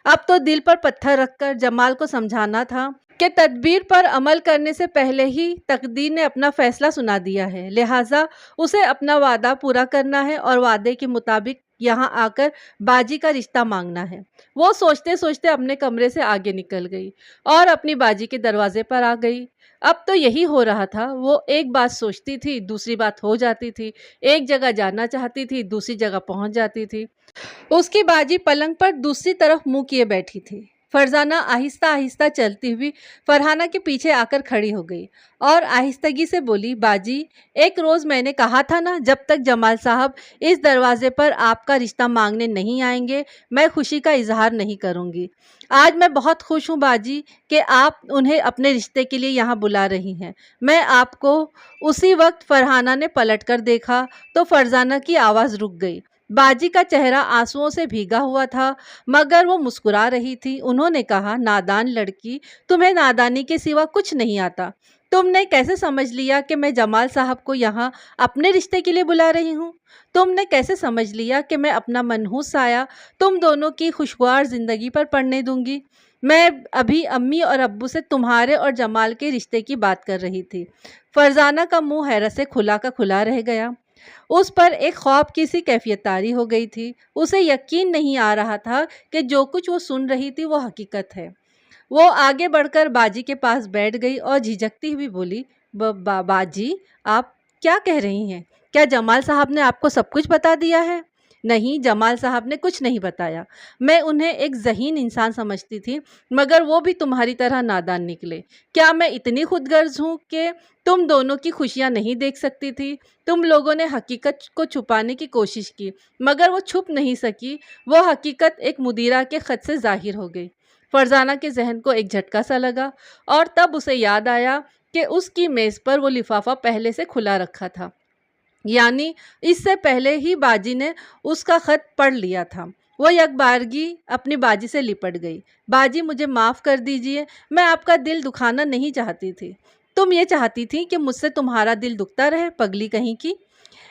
اب تو دل پر پتھر رکھ کر جمال کو سمجھانا تھا کہ تدبیر پر عمل کرنے سے پہلے ہی تقدیر نے اپنا فیصلہ سنا دیا ہے، لہٰذا اسے اپنا وعدہ پورا کرنا ہے اور وعدے کے مطابق یہاں آ کر باجی کا رشتہ مانگنا ہے۔ وہ سوچتے سوچتے اپنے کمرے سے آگے نکل گئی اور اپنی باجی کے دروازے پر آ گئی۔ اب تو یہی ہو رہا تھا، وہ ایک بات سوچتی تھی، دوسری بات ہو جاتی تھی، ایک جگہ جانا چاہتی تھی، دوسری جگہ پہنچ جاتی تھی۔ اس کی باجی پلنگ پر دوسری طرف منہ کیے بیٹھی تھی۔ فرزانہ آہستہ آہستہ چلتی ہوئی فرحانہ کے پیچھے آ کر کھڑی ہو گئی اور آہستگی سے بولی، باجی ایک روز میں نے کہا تھا نا، جب تک جمال صاحب اس دروازے پر آپ کا رشتہ مانگنے نہیں آئیں گے میں خوشی کا اظہار نہیں کروں گی۔ آج میں بہت خوش ہوں باجی کہ آپ انہیں اپنے رشتے کے لیے یہاں بلا رہی ہیں۔ میں آپ کو اسی وقت فرحانہ نے پلٹ کر دیکھا تو فرزانہ کی آواز رک گئی۔ باجی کا چہرہ آنسوؤں سے بھیگا ہوا تھا مگر وہ مسکرا رہی تھی۔ انہوں نے کہا، نادان لڑکی، تمہیں نادانی کے سوا کچھ نہیں آتا۔ تم نے کیسے سمجھ لیا کہ میں جمال صاحب کو یہاں اپنے رشتے کے لیے بلا رہی ہوں؟ تم نے کیسے سمجھ لیا کہ میں اپنا منحوس سایہ تم دونوں کی خوشگوار زندگی پر پڑنے دوں گی؟ میں ابھی امی اور ابو سے تمہارے اور جمال کے رشتے کی بات کر رہی تھی۔ فرزانہ کا منہ حیرت سے کھلا کا کھلا رہ گیا۔ اس پر ایک خواب کی سی کیفیت طاری ہو گئی تھی۔ اسے یقین نہیں آ رہا تھا کہ جو کچھ وہ سن رہی تھی وہ حقیقت ہے۔ وہ آگے بڑھ کر باجی کے پاس بیٹھ گئی اور جھجکتی ہوئی بولی، باجی آپ کیا کہہ رہی ہیں؟ کیا جمال صاحب نے آپ کو سب کچھ بتا دیا ہے؟ نہیں، جمال صاحب نے کچھ نہیں بتایا۔ میں انہیں ایک ذہین انسان سمجھتی تھی مگر وہ بھی تمہاری طرح نادان نکلے۔ کیا میں اتنی خود غرض ہوں کہ تم دونوں کی خوشیاں نہیں دیکھ سکتی تھی؟ تم لوگوں نے حقیقت کو چھپانے کی کوشش کی مگر وہ چھپ نہیں سکی۔ وہ حقیقت ایک مدیرہ کے خط سے ظاہر ہو گئی۔ فرزانہ کے ذہن کو ایک جھٹکا سا لگا اور تب اسے یاد آیا کہ اس کی میز پر وہ لفافہ پہلے سے کھلا رکھا تھا، یعنی اس سے پہلے ہی باجی نے اس کا خط پڑھ لیا تھا۔ وہ یکبارگی اپنی باجی سے لپٹ گئی۔ باجی مجھے معاف کر دیجئے، میں آپ کا دل دکھانا نہیں چاہتی تھی۔ تم یہ چاہتی تھی کہ مجھ سے تمہارا دل دکھتا رہے، پگلی کہیں کی؟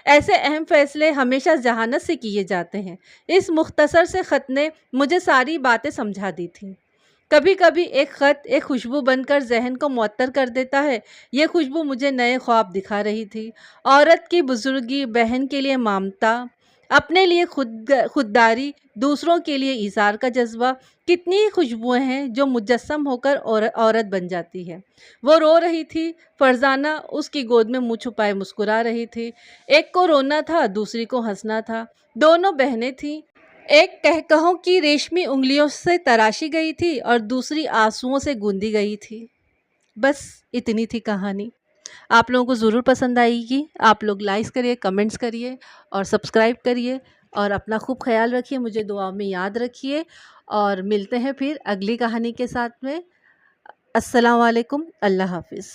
ایسے اہم فیصلے ہمیشہ ذہانت سے کیے جاتے ہیں۔ اس مختصر سے خط نے مجھے ساری باتیں سمجھا دی تھیں۔ کبھی کبھی ایک خط ایک خوشبو بن کر ذہن کو معطر کر دیتا ہے۔ یہ خوشبو مجھے نئے خواب دکھا رہی تھی۔ عورت کی بزرگی، بہن کے لیے ممتا، اپنے لیے خودداری، دوسروں کے لیے ایثار کا جذبہ، کتنی ہی خوشبوئیں ہیں جو مجسم ہو کر عورت بن جاتی ہے۔ وہ رو رہی تھی۔ فرزانہ اس کی گود میں منہ چھپائے مسکرا رہی تھی۔ ایک کو رونا تھا، دوسری کو ہنسنا تھا۔ دونوں بہنیں تھیں، ایک کہکہوں کی ریشمی انگلیوں سے تراشی گئی تھی اور دوسری آنسوؤں سے گوندی گئی تھی۔ بس اتنی تھی کہانی۔ آپ لوگوں کو ضرور پسند آئے گی۔ آپ لوگ لائک کریے، کمنٹس کریے اور سبسکرائب کریے اور اپنا خوب خیال رکھیے، مجھے دعا میں یاد رکھیے اور ملتے ہیں پھر اگلی کہانی کے ساتھ میں۔ السلام علیکم، اللہ حافظ۔